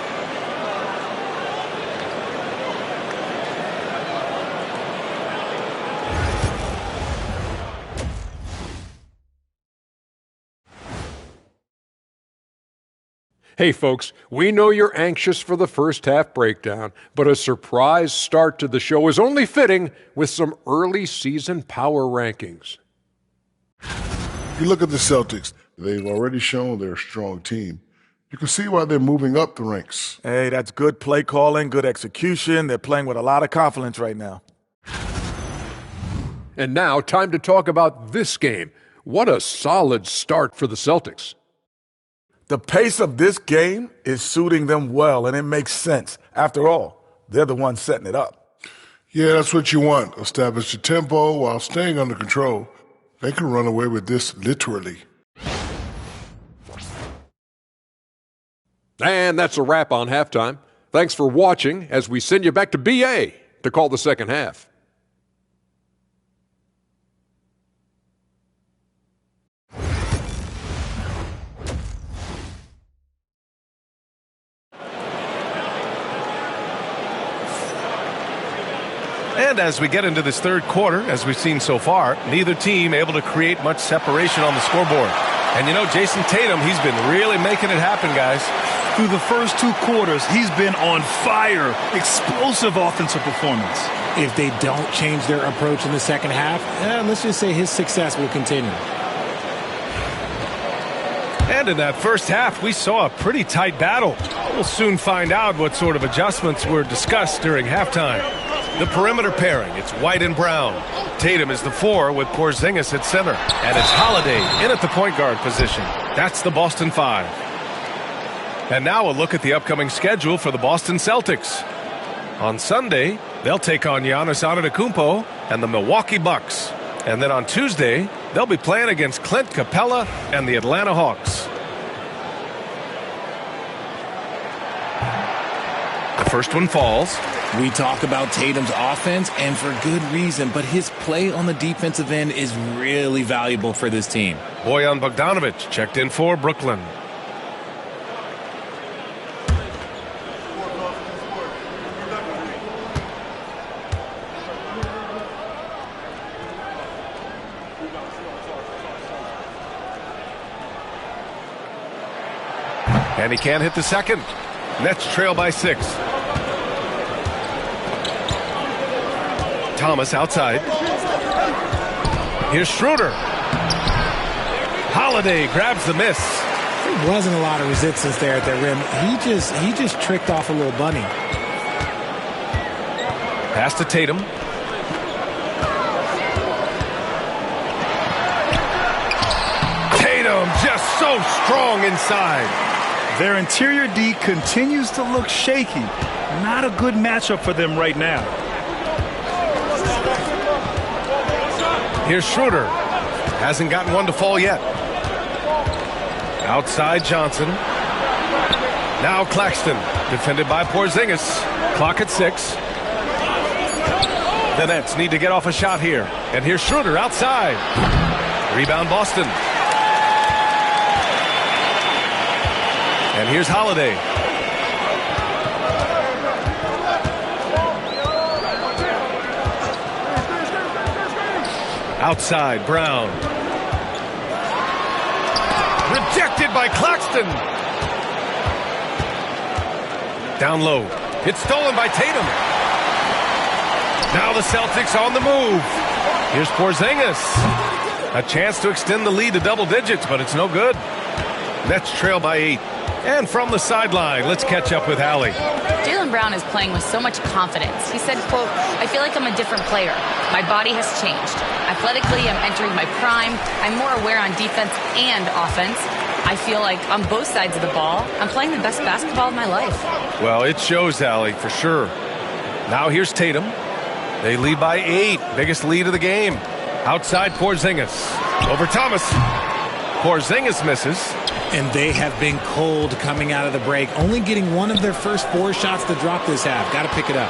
Speaker 6: Hey folks, we know you're anxious for the first half breakdown, but a surprise start to the show is only fitting with some early season power rankings.
Speaker 7: If you look at the Celtics, they've already shown they're a strong team. You can see why they're moving up the ranks.
Speaker 8: Hey, that's good play calling, good execution. They're playing with a lot of confidence right now.
Speaker 6: And now, time to talk about this game. What a solid start for the Celtics.
Speaker 8: The pace of this game is suiting them well, and it makes sense. After all, they're the ones setting it up.
Speaker 7: Yeah, that's what you want. Establish the tempo while staying under control. They can run away with this literally.
Speaker 6: And that's a wrap on halftime. Thanks for watching as we send you back to BA to call the second half.
Speaker 1: And as we get into this third quarter, as we've seen so far, neither team able to create much separation on the scoreboard. And you know, Jason Tatum, he's been really making it happen, guys.
Speaker 3: Through the first 2 quarters, he's been on fire. Explosive offensive performance.
Speaker 2: If they don't change their approach in the second half, let's just say his success will continue.
Speaker 1: And in that first half, we saw a pretty tight battle. We'll soon find out what sort of adjustments were discussed during halftime. The perimeter pairing, it's White and Brown. Tatum is the 4 with Porzingis at center. And it's Holiday in at the point guard position. That's the Boston 5. And now a look at the upcoming schedule for the Boston Celtics. On Sunday, they'll take on Giannis Antetokounmpo and the Milwaukee Bucks. And then on Tuesday, they'll be playing against Clint Capella and the Atlanta Hawks. The first one falls.
Speaker 2: We talk about Tatum's offense, and for good reason, but his play on the defensive end is really valuable for this team.
Speaker 1: Bojan Bogdanović checked in for Brooklyn. And he can't hit the second. Nets trail by 6. Thomas outside. Here's Schroeder. Holiday grabs the miss.
Speaker 2: There wasn't a lot of resistance there at the rim. He just tricked off a little bunny.
Speaker 1: Pass to Tatum. Tatum just so strong inside.
Speaker 3: Their interior D continues to look shaky. Not a good matchup for them right now.
Speaker 1: Here's Schroeder. Hasn't gotten one to fall yet. Outside Johnson. Now Claxton. Defended by Porzingis. Clock at 6. The Nets need to get off a shot here. And here's Schroeder outside. Rebound Boston. And here's Holiday. Outside, Brown. Rejected by Claxton. Down low. It's stolen by Tatum. Now the Celtics on the move. Here's Porzingis. A chance to extend the lead to double digits, but it's no good. Nets trail by 8. And from the sideline, let's catch up with Allie.
Speaker 4: Jaylen Brown is playing with so much confidence. He said, quote, "I feel like I'm a different player. My body has changed. Athletically, I'm entering my prime. I'm more aware on defense and offense. I feel like on both sides of the ball, I'm playing the best basketball of my life."
Speaker 1: Well, it shows, Allie, for sure. Now here's Tatum. They lead by 8. Biggest lead of the game. Outside Porzingis. Over Thomas. Porzingis misses.
Speaker 2: And they have been cold coming out of the break, only getting one of their first 4 shots to drop this half. Got to pick it up.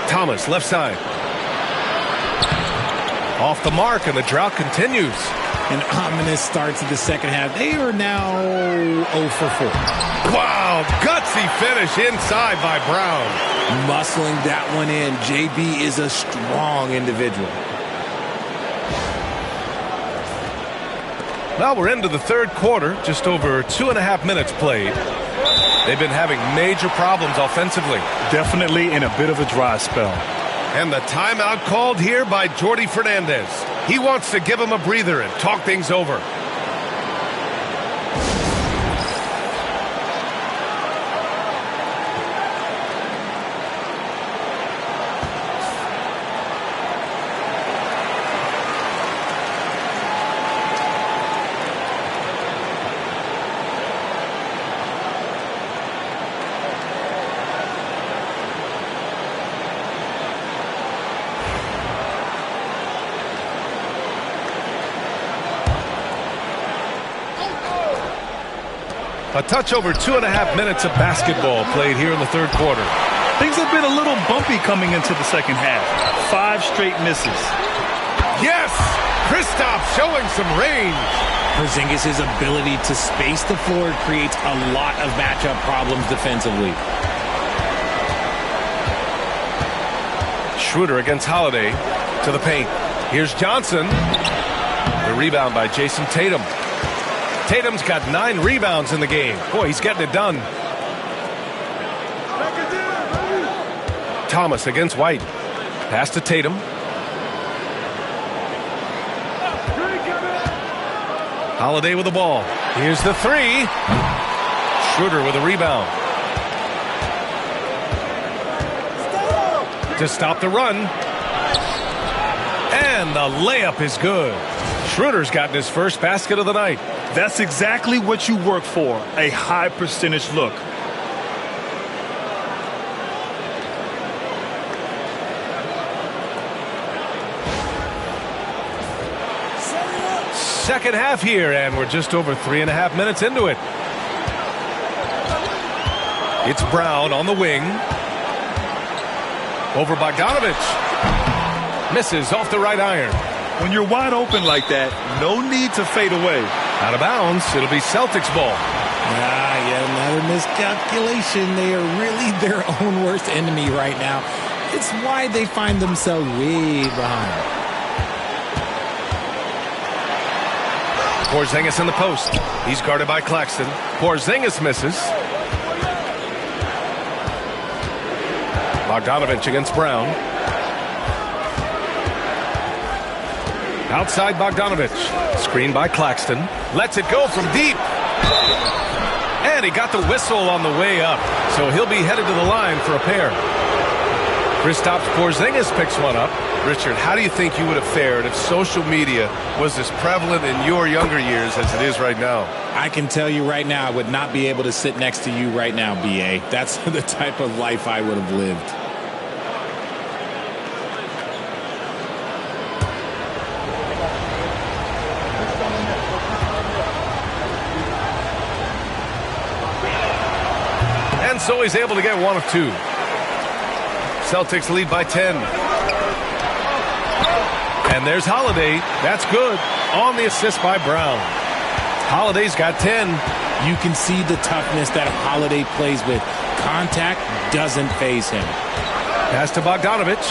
Speaker 1: Thomas, left side. Off the mark, and the drought continues.
Speaker 2: An ominous start to the second half. They are now 0 for 4.
Speaker 1: Wow, gutsy finish inside by Brown.
Speaker 2: Muscling that one in. JB is a strong individual.
Speaker 1: Well, we're into the third quarter, just over 2.5 minutes played. They've been having major problems offensively.
Speaker 3: Definitely in a bit of a dry spell.
Speaker 1: And the timeout called here by Jordi Fernandez. He wants to give him a breather and talk things over. A touch over 2.5 minutes of basketball played here in the third quarter.
Speaker 3: Things have been a little bumpy coming into the second half. 5 straight misses.
Speaker 1: Yes! Kristaps showing some range.
Speaker 2: Porzingis' ability to space the floor creates a lot of matchup problems defensively.
Speaker 1: Schroeder against Holiday to the paint. Here's Johnson. The rebound by Jason Tatum. Tatum's got 9 rebounds in the game. Boy, he's getting it done. Thomas against White. Pass to Tatum. Holiday with the ball. Here's the 3. Schroeder with a rebound. To stop the run. And the layup is good. Schroeder's gotten his first basket of the night.
Speaker 3: That's exactly what you work for, a high percentage look.
Speaker 1: Second half here, and we're just over 3.5 minutes into it. It's Brown on the wing. Over Bogdanovich. Misses off the right iron.
Speaker 3: When you're wide open like that, no need to fade away.
Speaker 1: Out of bounds. It'll be Celtics ball.
Speaker 2: Yet another miscalculation. They are really their own worst enemy right now. It's why they find themselves way behind.
Speaker 1: Porzingis in the post. He's guarded by Claxton. Porzingis misses. Bogdanovich against Brown. Outside Bogdanovich. Screen by Claxton. Lets it go from deep. And he got the whistle on the way up. So he'll be headed to the line for a pair. Kristaps Porzingis picks one up. Richard, how do you think you would have fared if social media was as prevalent in your younger years as it is right now?
Speaker 2: I can tell you right now, I would not be able to sit next to you right now, B.A. That's the type of life I would have lived.
Speaker 1: And so he's able to get one of 2. Celtics lead by 10. And there's Holiday. That's good. On the assist by Brown. Holiday's got 10.
Speaker 2: You can see the toughness that Holiday plays with. Contact doesn't faze him.
Speaker 1: Pass to Bogdanovich.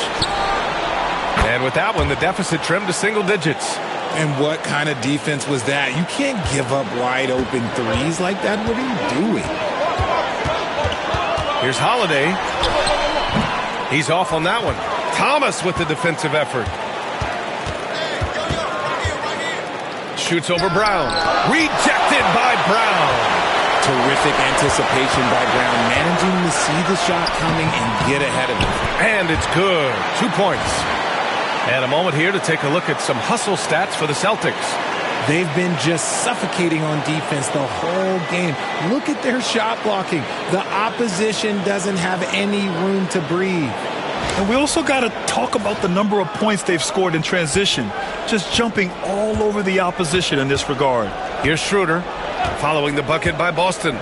Speaker 1: And with that one, the deficit trimmed to single digits.
Speaker 2: And what kind of defense was that? You can't give up wide open threes like that. What are you doing?
Speaker 1: Here's Holiday. He's off on that one. Thomas with the defensive effort. Shoots over Brown. Rejected by Brown.
Speaker 2: Terrific anticipation by Brown, managing to see the shot coming and get ahead of it.
Speaker 1: And it's good. 2 points. And a moment here to take a look at some hustle stats for the Celtics.
Speaker 2: They've been just suffocating on defense the whole game. Look at their shot blocking. The opposition doesn't have any room to breathe.
Speaker 3: And we also got to talk about the number of points they've scored in transition. Just jumping all over the opposition in this regard.
Speaker 1: Here's Schroeder following the bucket by Boston.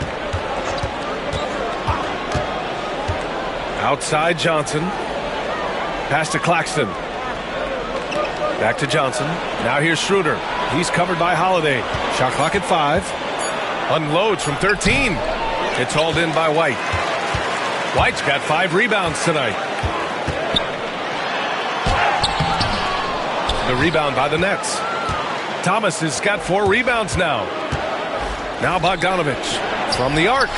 Speaker 1: Outside Johnson. Pass to Claxton. Back to Johnson. Now here's Schroeder. He's covered by Holiday. Shot clock at 5. Unloads from 13. It's hauled in by White. White's got 5 rebounds tonight. The rebound by the Nets. Thomas has got 4 rebounds now. Now Bogdanovich from the arc.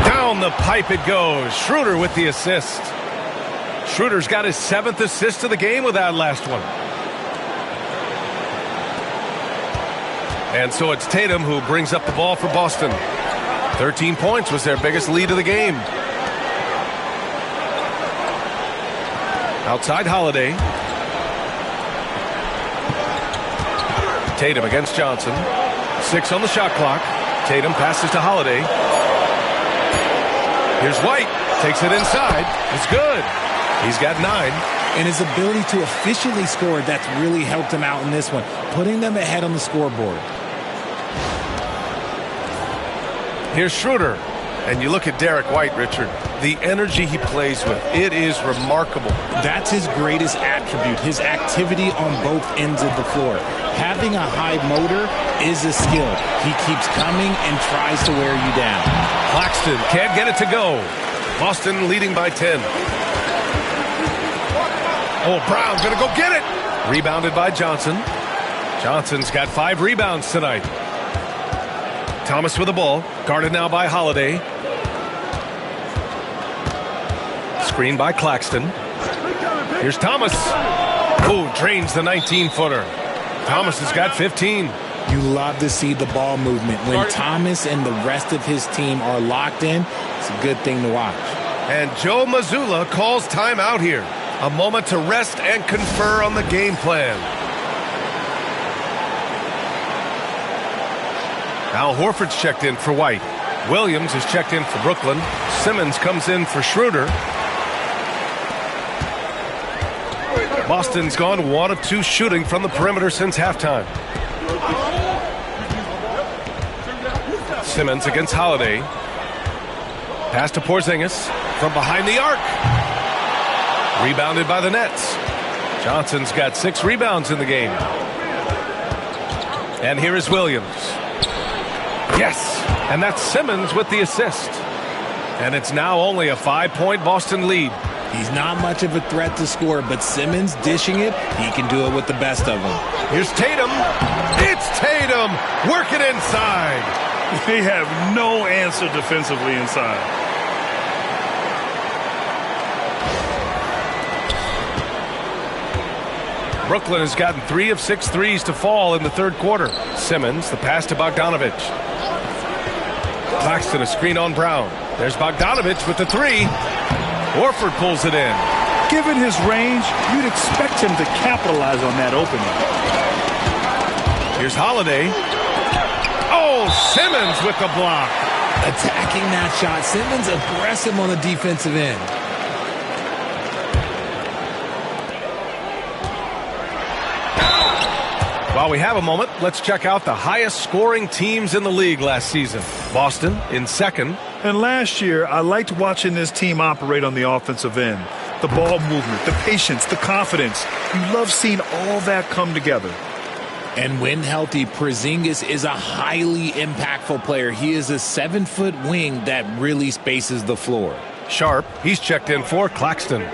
Speaker 1: Down the pipe it goes. Schroeder with the assist. Schroeder's got his 7th assist of the game with that last one. And so it's Tatum who brings up the ball for Boston. 13 points was their biggest lead of the game. Outside Holiday. Tatum against Johnson. 6 on the shot clock. Tatum passes to Holiday. Here's White. Takes it inside. It's good. He's got 9.
Speaker 2: And his ability to efficiently score, that's really helped him out in this one, putting them ahead on the scoreboard.
Speaker 1: Here's Schroeder. And you look at Derek White, Richard, the energy he plays with, it is remarkable.
Speaker 2: That's his greatest attribute, his activity on both ends of the floor. Having a high motor is a skill. He keeps coming and tries to wear you down.
Speaker 1: Claxton can't get it to go. Boston leading by 10. Oh, Brown gonna go get it. Rebounded by Johnson. Johnson's got 5 rebounds tonight. Thomas with the ball. Guarded now by Holiday. Screen by Claxton. Here's Thomas. Oh, drains the 19-footer. Thomas has got 15.
Speaker 2: You love to see the ball movement. When Thomas and the rest of his team are locked in, it's a good thing to watch.
Speaker 1: And Joe Mazzulla calls timeout here. A moment to rest and confer on the game plan. Al Horford's checked in for White. Williams is checked in for Brooklyn. Simmons comes in for Schroeder. Boston's gone 1 of 2 shooting from the perimeter since halftime. Simmons against Holiday. Pass to Porzingis from behind the arc. Rebounded by the Nets. Johnson's got 6 rebounds in the game. And here is Williams. Yes, and that's Simmons with the assist. And it's now only a 5-point Boston lead.
Speaker 2: He's not much of a threat to score, but Simmons dishing it, he can do it with the best of them.
Speaker 1: Here's Tatum. It's Tatum working inside.
Speaker 3: They have no answer defensively inside.
Speaker 1: Brooklyn has gotten 3 of 6 threes to fall in the third quarter. Simmons, the pass to Bogdanovich. Claxton, a screen on Brown. There's Bogdanovich with the 3. Horford pulls it in.
Speaker 3: Given his range, you'd expect him to capitalize on that opening.
Speaker 1: Here's Holiday. Oh, Simmons with the block.
Speaker 2: Attacking that shot. Simmons aggressive on the defensive end.
Speaker 1: While we have a moment, let's check out the highest scoring teams in the league last season. Boston in second.
Speaker 3: And last year, I liked watching this team operate on the offensive end. The ball movement, the patience, the confidence. You love seeing all that come together.
Speaker 2: And when healthy, Porzingis is a highly impactful player. He is a 7-foot wing that really spaces the floor.
Speaker 1: Sharp, he's checked in for Claxton.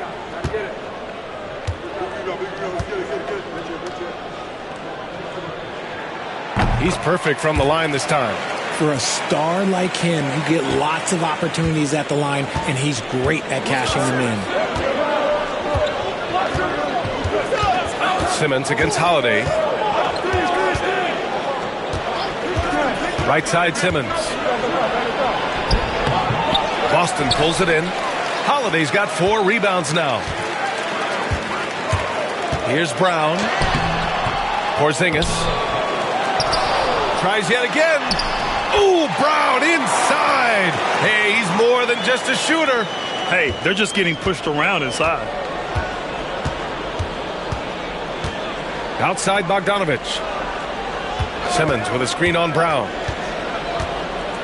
Speaker 1: He's perfect from the line this time.
Speaker 2: For a star like him, you get lots of opportunities at the line, and he's great at cashing them in.
Speaker 1: Simmons against Holiday. Right side Simmons. Boston pulls it in. Holiday's got 4 rebounds now. Here's Brown. Porzingis. Tries yet again. Ooh, Brown inside. Hey, he's more than just a shooter.
Speaker 3: Hey, they're just getting pushed around inside.
Speaker 1: Outside Bogdanovich. Simmons with a screen on Brown.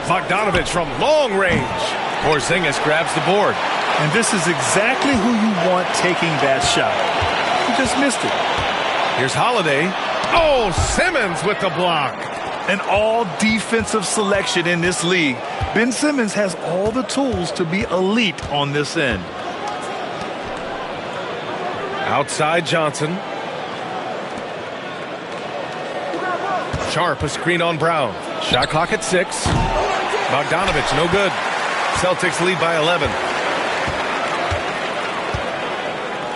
Speaker 1: Bogdanovich from long range. Porzingis grabs the board.
Speaker 3: And this is exactly who you want taking that shot. He just missed it.
Speaker 1: Here's Holiday. Oh, Simmons with the block.
Speaker 3: An all-defensive selection in this league. Ben Simmons has all the tools to be elite on this end.
Speaker 1: Outside Johnson. Sharp, a screen on Brown. Shot clock at 6. Bogdanovich, no good. Celtics lead by 11.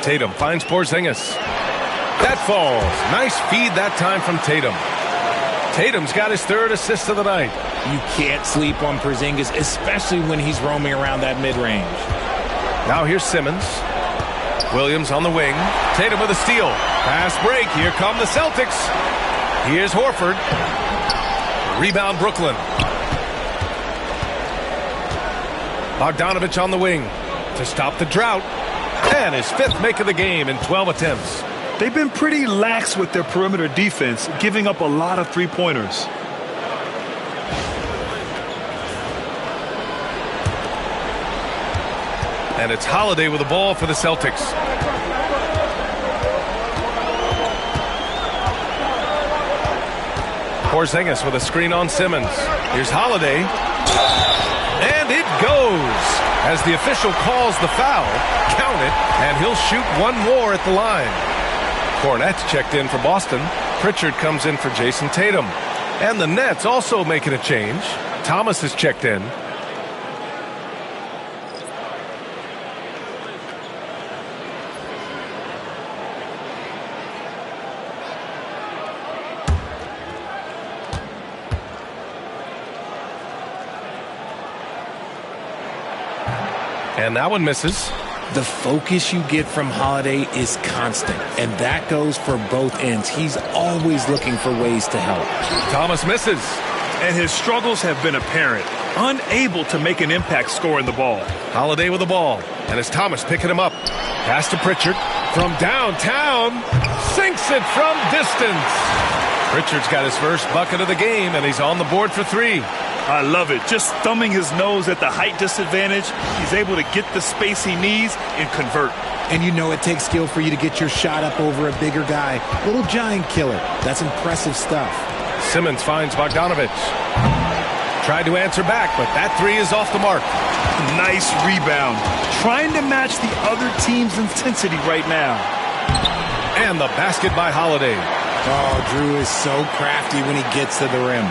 Speaker 1: Tatum finds Porzingis. That falls. Nice feed that time from Tatum. Tatum's got his 3rd assist of the night.
Speaker 2: You can't sleep on Porzingis, especially when he's roaming around that mid-range.
Speaker 1: Now here's Simmons. Williams on the wing. Tatum with a steal. Pass break. Here come the Celtics. Here's Horford. Rebound Brooklyn. Bogdanovich on the wing to stop the drought. And his 5th make of the game in 12 attempts.
Speaker 3: They've been pretty lax with their perimeter defense, giving up a lot of three-pointers.
Speaker 1: And it's Holiday with the ball for the Celtics. Porzingis with a screen on Simmons. Here's Holiday. And it goes. as the official calls the foul. Count it, and he'll shoot one more at the line. Cornette's checked in for Boston. Pritchard comes in for Jason Tatum. And the Nets also making a change. Thomas is checked in. And that one misses.
Speaker 2: The focus you get from Holiday is constant, and that goes for both ends. He's always looking for ways to help.
Speaker 1: Thomas misses.
Speaker 3: And his struggles have been apparent. Unable to make an impact scoring the ball.
Speaker 1: Holiday with the ball. And it's Thomas picking him up. Pass to Pritchard. From downtown. Sinks it from distance. Pritchard's got his first bucket of the game, and he's on the board for three.
Speaker 3: I love it. Just thumbing his nose at the height disadvantage. He's able to get the space he needs and convert.
Speaker 2: And you know it takes skill for you to get your shot up over a bigger guy. Little giant killer. That's impressive stuff.
Speaker 1: Simmons finds Bogdanovich. Tried to answer back, but that three is off the mark.
Speaker 3: Nice rebound. Trying to match the other team's intensity right now.
Speaker 1: And the basket by Holiday.
Speaker 2: Oh, Drew is so crafty when he gets to the rim.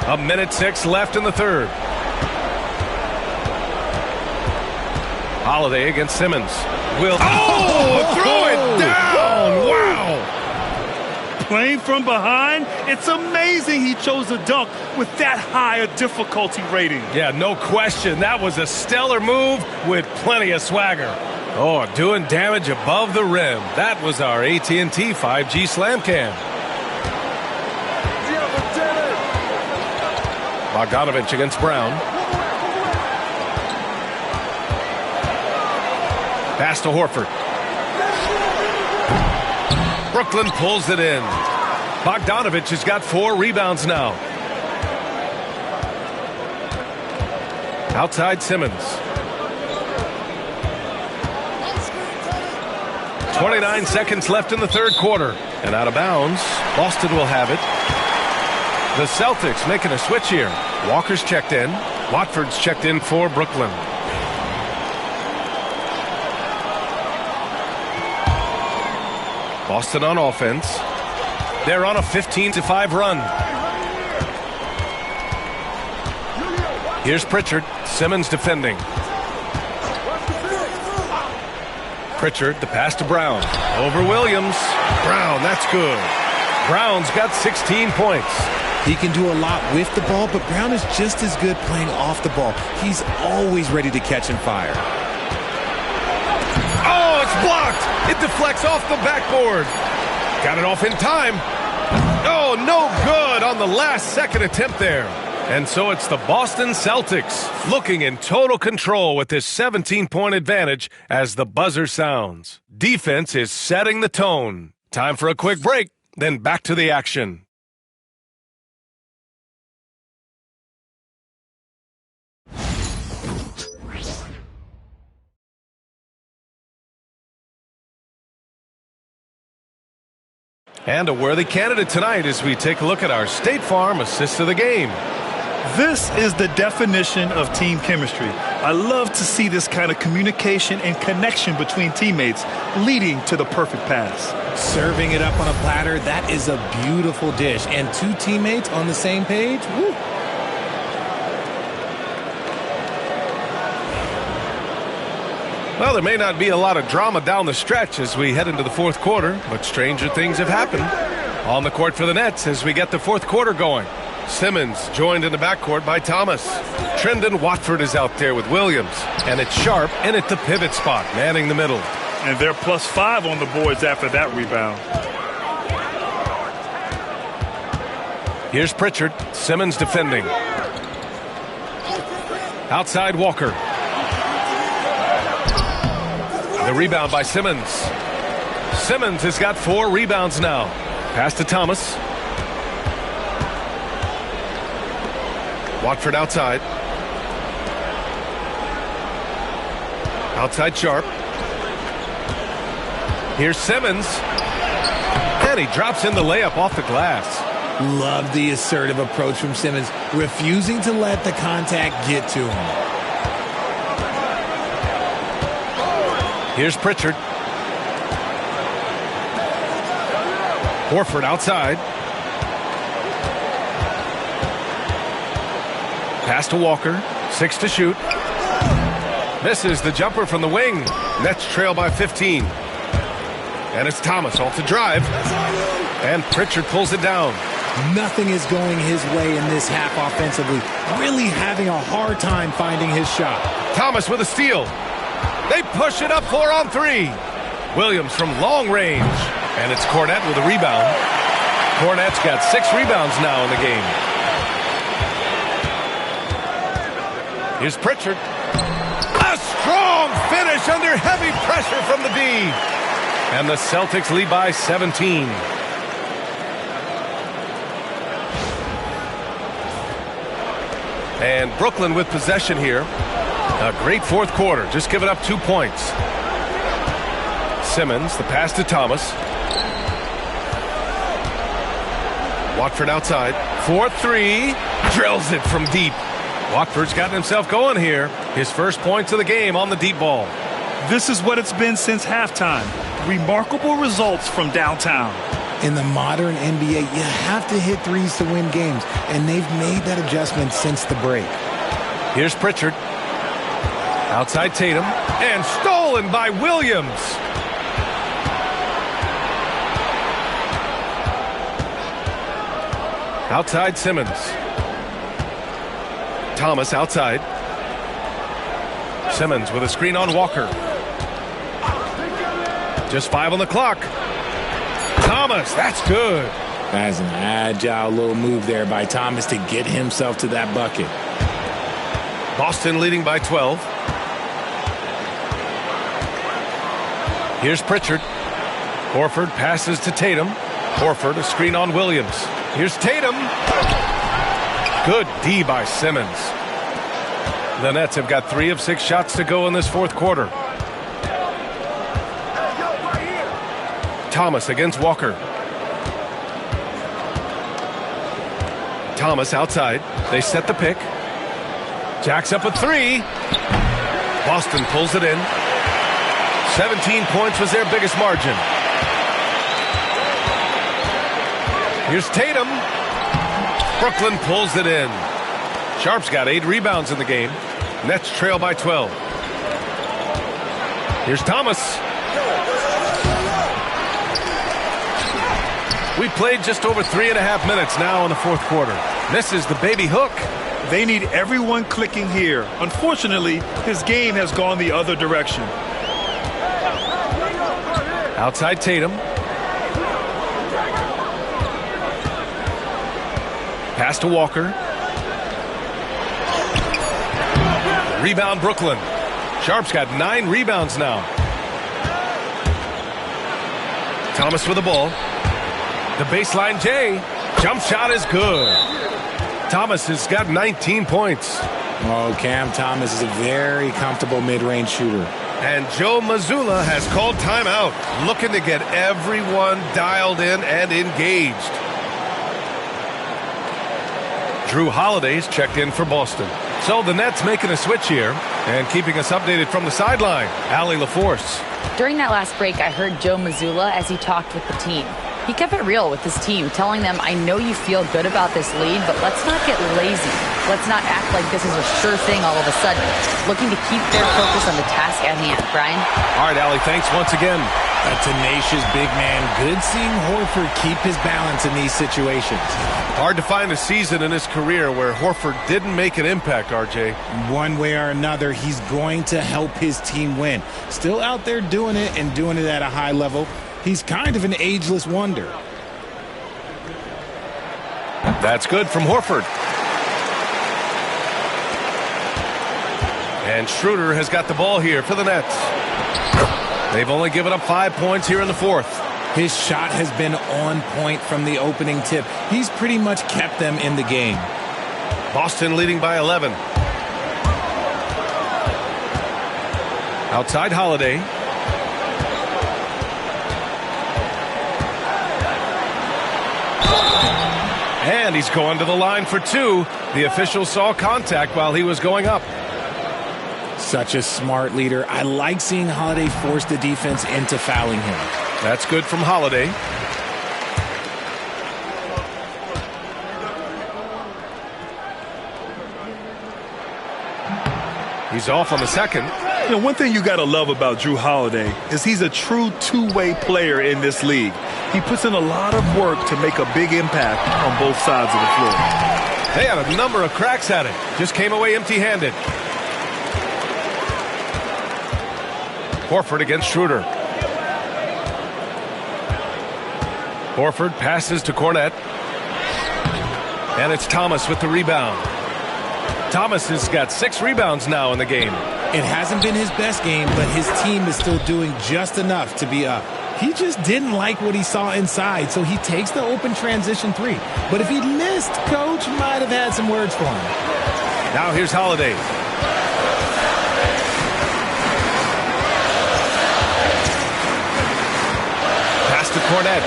Speaker 1: A minute 6 left in the third. Holiday against Simmons. Throw it down! Wow!
Speaker 3: Playing from behind, it's amazing he chose a dunk with that high a difficulty rating.
Speaker 1: Yeah, no question. That was a stellar move with plenty of swagger. Oh, doing damage above the rim. That was our AT&T 5G Slam Cam. Bogdanovich against Brown. Pass to Horford. Brooklyn pulls it in. Bogdanovich has got 4 rebounds now. Outside Simmons. 29 seconds left in the third quarter. And out of bounds. Boston will have it. The Celtics making a switch here. Walker's checked in. Watford's checked in for Brooklyn. Boston on offense. They're on a 15-5 run. Here's Pritchard. Simmons defending. Pritchard, the pass to Brown. Over Williams. Brown, that's good. Brown's got 16 points.
Speaker 2: He can do a lot with the ball, but Brown is just as good playing off the ball. He's always ready to catch and fire.
Speaker 1: Oh, it's blocked. It deflects off the backboard. Got it off in time. Oh, no good on the last second attempt there. And so it's the Boston Celtics looking in total control with this 17-point advantage as the buzzer sounds. Defense is setting the tone. Time for a quick break, then back to the action. And a worthy candidate tonight as we take a look at our State Farm assist of the game.
Speaker 3: This is the definition of team chemistry. I love to see this kind of communication and connection between teammates leading to the perfect pass.
Speaker 2: Serving it up on a platter, that is a beautiful dish. And 2 teammates on the same page, woo.
Speaker 1: Well, there may not be a lot of drama down the stretch as we head into the fourth quarter, but stranger things have happened. On the court for the Nets as we get the fourth quarter going. Simmons joined in the backcourt by Thomas. Trendon Watford is out there with Williams. And it's Sharp in at the pivot spot, manning the middle.
Speaker 3: And they're +5 on the boards after that rebound.
Speaker 1: Here's Pritchard. Simmons defending. Outside Walker. The rebound by Simmons. Simmons has got 4 rebounds now. Pass to Thomas. Watford outside. Outside Sharp. Here's Simmons. And he drops in the layup off the glass.
Speaker 2: Love the assertive approach from Simmons, refusing to let the contact get to him.
Speaker 1: Here's Pritchard. Horford outside. Pass to Walker. 6 to shoot. Misses the jumper from the wing. Nets trail by 15. And it's Thomas off the drive. And Pritchard pulls it down.
Speaker 2: Nothing is going his way in this half offensively. Really having a hard time finding his shot.
Speaker 1: Thomas with a steal. They push it up 4 on 3. Williams from long range. And it's Cornette with a rebound. Cornette's got 6 rebounds now in the game. Here's Pritchard. A strong finish under heavy pressure from the D. And the Celtics lead by 17. And Brooklyn with possession here. A great fourth quarter, just giving up 2 points. Simmons, the pass to Thomas. Watford outside. 4-3. Drills it from deep. Watford's gotten himself going here. His first points of the game on the deep ball.
Speaker 3: This is what it's been since halftime. Remarkable results from downtown.
Speaker 2: In the modern NBA, you have to hit threes to win games, and they've made that adjustment since the break.
Speaker 1: Here's Pritchard. Outside Tatum. And stolen by Williams. Outside Simmons. Thomas outside. Simmons with a screen on Walker. Just 5 on the clock. Thomas, that's good.
Speaker 2: That's an agile little move there by Thomas to get himself to that bucket.
Speaker 1: Boston leading by 12. Here's Pritchard. Horford passes to Tatum. Horford, a screen on Williams. Here's Tatum. Good D by Simmons. The Nets have got 3 of 6 shots to go in this fourth quarter. Thomas against Walker. Thomas outside. They set the pick. Jacks up a 3. Boston pulls it in. 17 points was their biggest margin. Here's Tatum. Brooklyn pulls it in. Sharp's got 8 rebounds in the game. Nets trail by 12. Here's Thomas. We played just over 3.5 minutes now in the fourth quarter. Misses the baby hook.
Speaker 3: They need everyone clicking here. Unfortunately, his game has gone the other direction.
Speaker 1: Outside Tatum. Pass to Walker. Rebound Brooklyn. Sharp's got 9 rebounds now. Thomas with the ball. The baseline J. Jump shot is good. Thomas has got 19 points.
Speaker 2: Oh, Cam Thomas is a very comfortable mid-range shooter.
Speaker 1: And Joe Mazzulla has called timeout, looking to get everyone dialed in and engaged. Drew Holiday's checked in for Boston. So the Nets making a switch here and keeping us updated from the sideline. Allie LaForce.
Speaker 4: During that last break, I heard Joe Mazzulla as he talked with the team. He kept it real with his team, telling them, I know you feel good about this lead, but let's not get lazy. Let's not act like this is a sure thing all of a sudden. Looking to keep their focus on the task at hand. Brian?
Speaker 1: All right, Allie, thanks once again.
Speaker 2: A tenacious big man. Good seeing Horford keep his balance in these situations.
Speaker 1: Hard to find a season in his career where Horford didn't make an impact, RJ.
Speaker 2: One way or another, he's going to help his team win. Still out there doing it and doing it at a high level. He's kind of an ageless wonder.
Speaker 1: That's good from Horford. And Schroeder has got the ball here for the Nets. They've only given up 5 points here in the fourth.
Speaker 2: His shot has been on point from the opening tip. He's pretty much kept them in the game.
Speaker 1: Boston leading by 11. Outside Holiday. And he's going to the line for two. The official saw contact while he was going up.
Speaker 2: Such a smart leader. I like seeing Holiday force the defense into fouling him.
Speaker 1: That's good from Holiday. He's off on the second.
Speaker 3: You know, one thing you got to love about Jrue Holiday is he's a true two-way player in this league. He puts in a lot of work to make a big impact on both sides of the floor.
Speaker 1: They had a number of cracks at it. Just came away empty-handed. Horford against Schroeder. Horford passes to Cornette. And it's Thomas with the rebound. Thomas has got 6 rebounds now in the game.
Speaker 2: It hasn't been his best game, but his team is still doing just enough to be up. He just didn't like what he saw inside, so he takes the open transition 3. But if he missed, Coach might have had some words for him.
Speaker 1: Now here's Holiday. Pass to Cornette.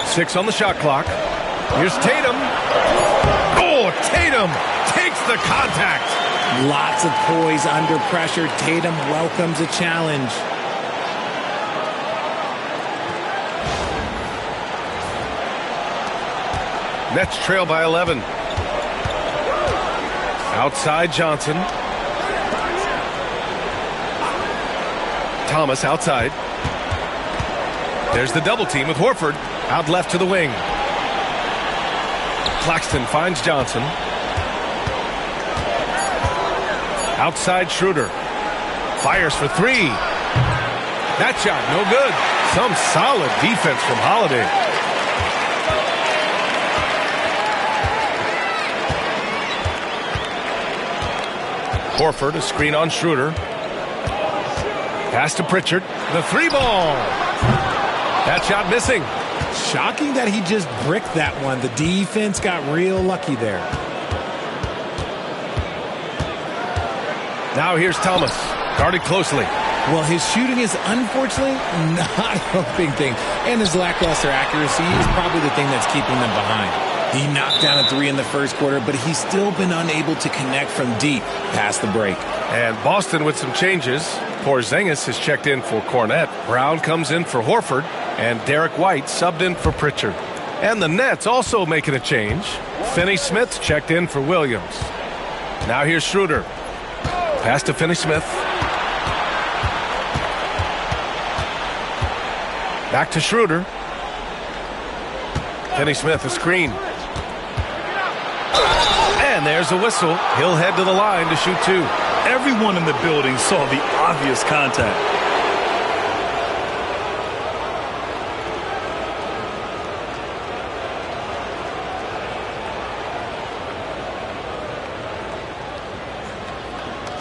Speaker 1: 6 on the shot clock. Here's Tatum. Oh, Tatum takes the contact.
Speaker 2: Lots of poise under pressure. Tatum welcomes a challenge.
Speaker 1: Nets trail by 11. Outside Johnson. Thomas outside. There's the double team with Horford out left to the wing. Claxton finds Johnson. Outside Schroeder. Fires for 3. That shot no good. Some solid defense from Holiday. Horford, a screen on Schroeder. Pass to Pritchard. The 3-ball. That shot missing.
Speaker 2: Shocking that he just bricked that one. The defense got real lucky there.
Speaker 1: Now here's Thomas, guarded closely.
Speaker 2: Well, his shooting is unfortunately not a big thing. And his lackluster accuracy is probably the thing that's keeping them behind. He knocked down a 3 in the first quarter, but he's still been unable to connect from deep past the break.
Speaker 1: And Boston with some changes. Porzingis is checked in for Cornette. Brown comes in for Horford. And Derek White subbed in for Pritchard. And the Nets also making a change. Finney-Smith checked in for Williams. Now here's Schroeder. Pass to Finney-Smith. Back to Schroeder. Finney-Smith, a screen. And there's a whistle. He'll head to the line to shoot 2.
Speaker 3: Everyone in the building saw the obvious contact.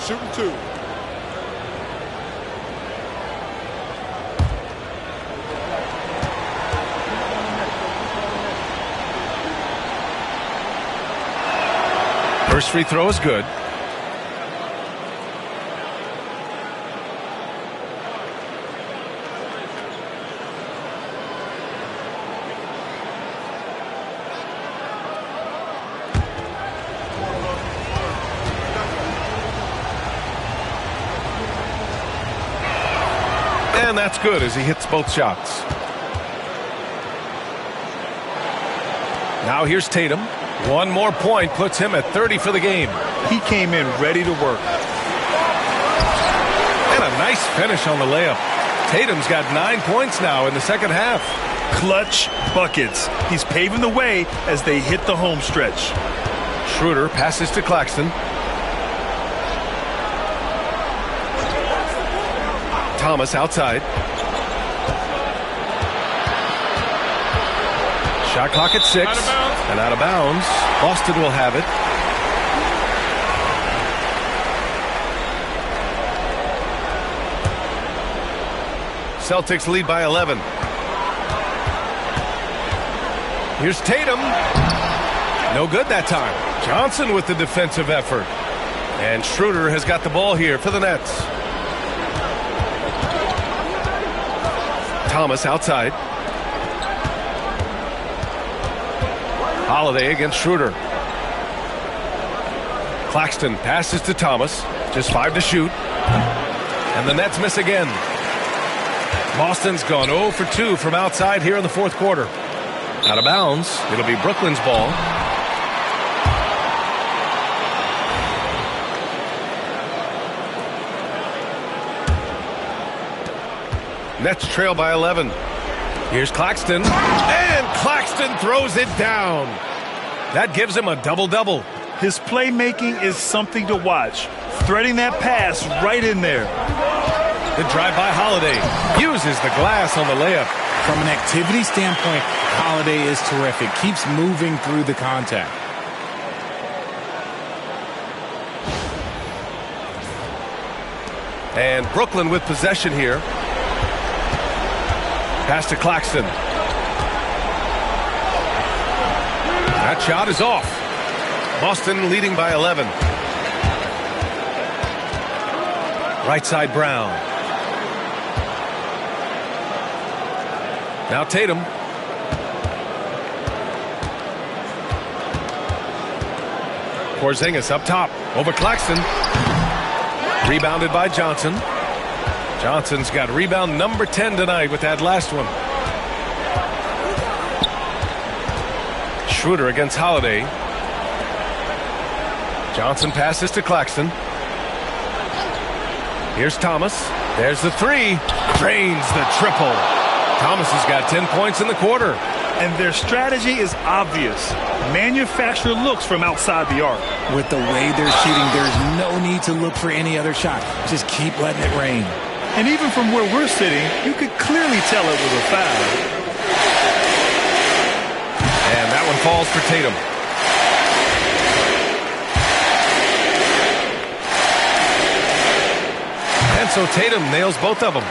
Speaker 5: Shooting 2.
Speaker 1: First free throw is good. And that's good as he hits both shots. Now here's Tatum. One more point puts him at 30 for the game.
Speaker 3: He came in ready to work.
Speaker 1: And a nice finish on the layup. Tatum's got 9 points now in the second half.
Speaker 3: Clutch buckets. He's paving the way as they hit the home stretch.
Speaker 1: Schroeder passes to Claxton. Thomas outside. Shot clock at 6. And out of bounds. Boston will have it. Celtics lead by 11. Here's Tatum. No good that time. Johnson with the defensive effort. And Schroeder has got the ball here for the Nets. Thomas outside. Holiday against Schroeder. Claxton passes to Thomas. Just 5 to shoot. And the Nets miss again. Boston's gone 0 for 2 from outside here in the fourth quarter. Out of bounds. It'll be Brooklyn's ball. Nets trail by 11. Here's Claxton. And Claxton throws it down. That gives him a double-double.
Speaker 3: His playmaking is something to watch. Threading that pass right in there.
Speaker 1: The drive by Holiday. Uses the glass on the layup.
Speaker 2: From an activity standpoint, Holiday is terrific. Keeps moving through the contact.
Speaker 1: And Brooklyn with possession here. Pass to Claxton. That shot is off. Boston leading by 11. Right side Brown. Now Tatum. Porzingis up top. Over Claxton. Rebounded by Johnson. Johnson's got rebound number 10 tonight with that last one. Schroeder against Holiday. Johnson passes to Claxton. Here's Thomas. There's the three. Drains the triple. Thomas has got 10 points in the quarter.
Speaker 3: And their strategy is obvious. Manufacture looks from outside the arc.
Speaker 2: With the way they're shooting, there's no need to look for any other shot. Just keep letting it rain.
Speaker 3: And even from where we're sitting, you could clearly tell it was a foul.
Speaker 1: And that one falls for Tatum. And so Tatum nails both of them.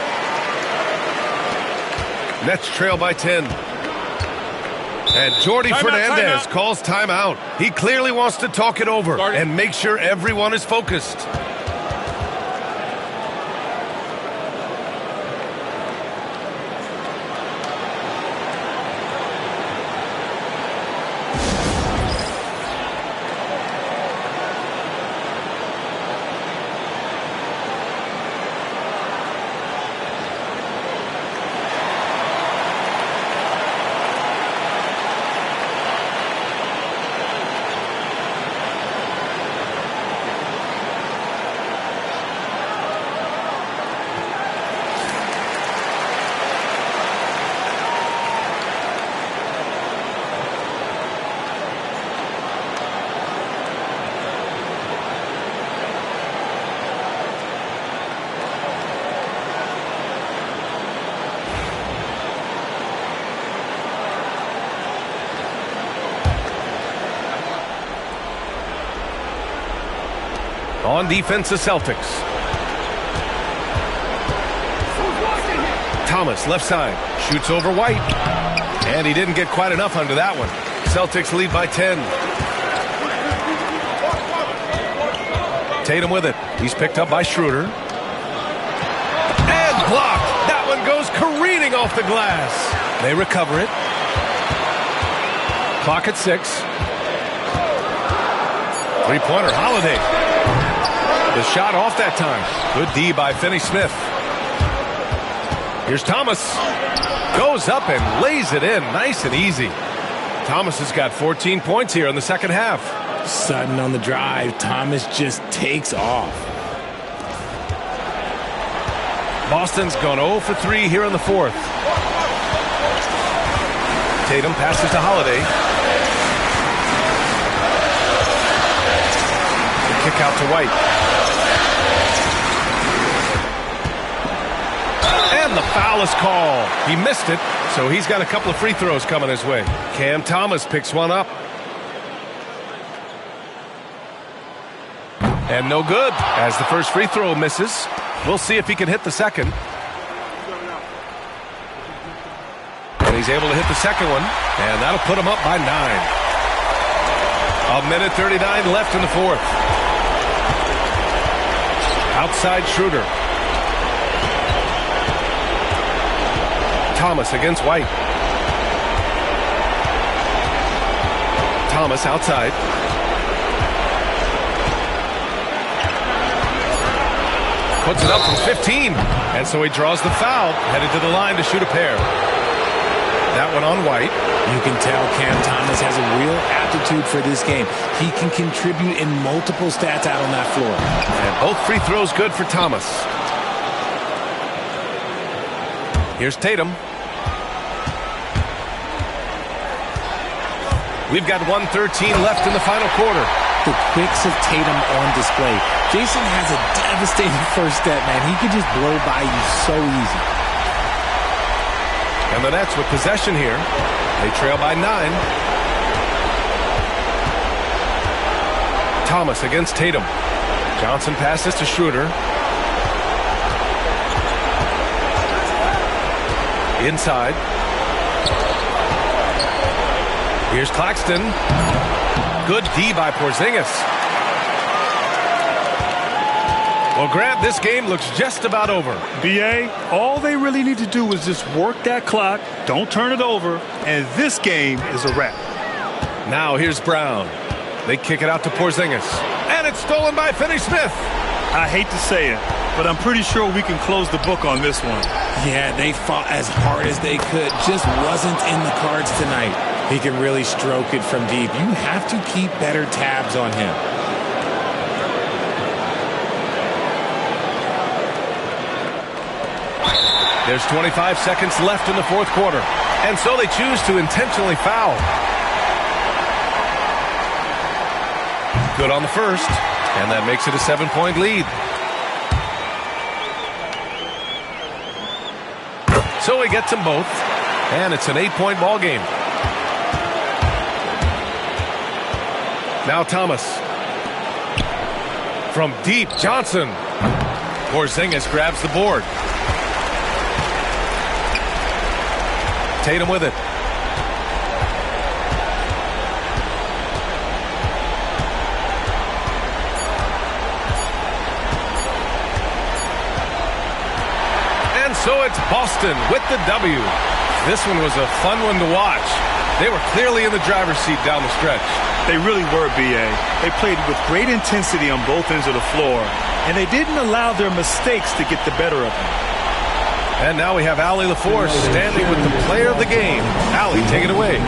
Speaker 1: Nets trail by 10. And Jordi Fernandez calls timeout. He clearly wants to talk it over and make sure everyone is focused. On defense, the Celtics. Thomas, left side, shoots over White. And he didn't get quite enough under that one. Celtics lead by 10. Tatum with it. He's picked up by Schroeder. And blocked. That one goes careening off the glass. They recover it. Clock at 6. Three-pointer, Holiday. The shot off that time. Good D by Finney-Smith. Here's Thomas. Goes up and lays it in. Nice and easy. Thomas has got 14 points here in the second half.
Speaker 2: Sutton on the drive. Thomas just takes off.
Speaker 1: Boston's gone 0 for 3 here in the fourth. Tatum passes to Holiday. The kick out to White. And the foul is called. He missed it, so he's got a couple of free throws coming his way. Cam Thomas picks one up. And no good, as the first free throw misses. We'll see if he can hit the second. And he's able to hit the second one, and that'll put him up by 9. A minute 39 left in the fourth. Outside Schroeder. Thomas against White. Thomas outside. Puts it up from 15. And so he draws the foul, headed to the line to shoot a pair. That one on White.
Speaker 2: You can tell Cam Thomas has a real aptitude for this game. He can contribute in multiple stats out on that floor.
Speaker 1: And both free throws good for Thomas. Here's Tatum. We've got 1:13 left in the final quarter.
Speaker 2: The quicks of Tatum on display. Jason has a devastating first step, man. He can just blow by you so easy.
Speaker 1: And the Nets with possession here. They trail by 9. Thomas against Tatum. Johnson passes to Schroeder. Inside. Here's Claxton. Good D by Porzingis. Well, Grant, this game looks just about over.
Speaker 3: B.A., all they really need to do is just work that clock, don't turn it over, and this game is a wrap.
Speaker 1: Now here's Brown. They kick it out to Porzingis. And it's stolen by Finney-Smith.
Speaker 3: I hate to say it, but I'm pretty sure we can close the book on this one.
Speaker 2: Yeah, they fought as hard as they could. Just wasn't in the cards tonight. He can really stroke it from deep. You have to keep better tabs on him.
Speaker 1: There's 25 seconds left in the fourth quarter. And so they choose to intentionally foul. Good on the first. And that makes it a 7-point lead. So he gets them both. And it's an 8-point ball game. Now Thomas. From deep, Johnson. Porzingis grabs the board. Tatum with it. And so it's Boston with the W. This one was a fun one to watch. They were clearly in the driver's seat down the stretch.
Speaker 3: They really were, B.A. They played with great intensity on both ends of the floor, and they didn't allow their mistakes to get the better of them.
Speaker 1: And now we have Allie LaForce standing with the player of the game. Allie, take it away.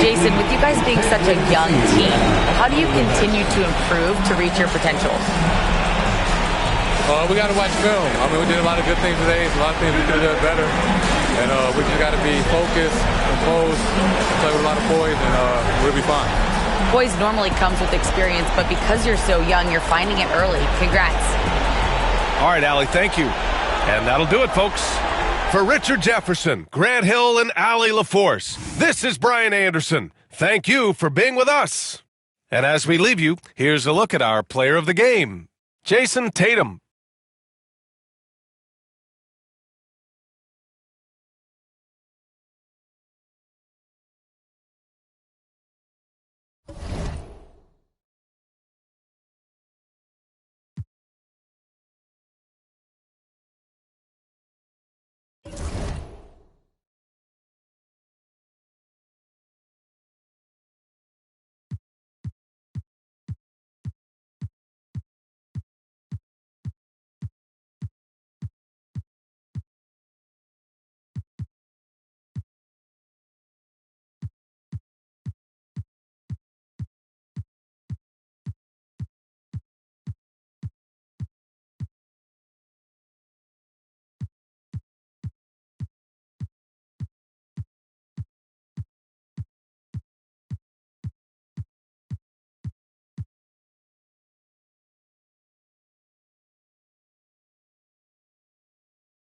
Speaker 4: Jason, with you guys being such a young team, how do you continue to improve to reach your potential?
Speaker 9: We got to watch film. I mean, we did a lot of good things today. A lot of things we could have done better. And we just got to be focused, composed, play with a lot of poise, and we'll be fine.
Speaker 4: Poise normally comes with experience, but because you're so young, you're finding it early. Congrats.
Speaker 1: All right, Allie, thank you. And that'll do it, folks. For Richard Jefferson, Grant Hill, and Allie LaForce, this is Brian Anderson. Thank you for being with us. And as we leave you, here's a look at our player of the game, Jason Tatum.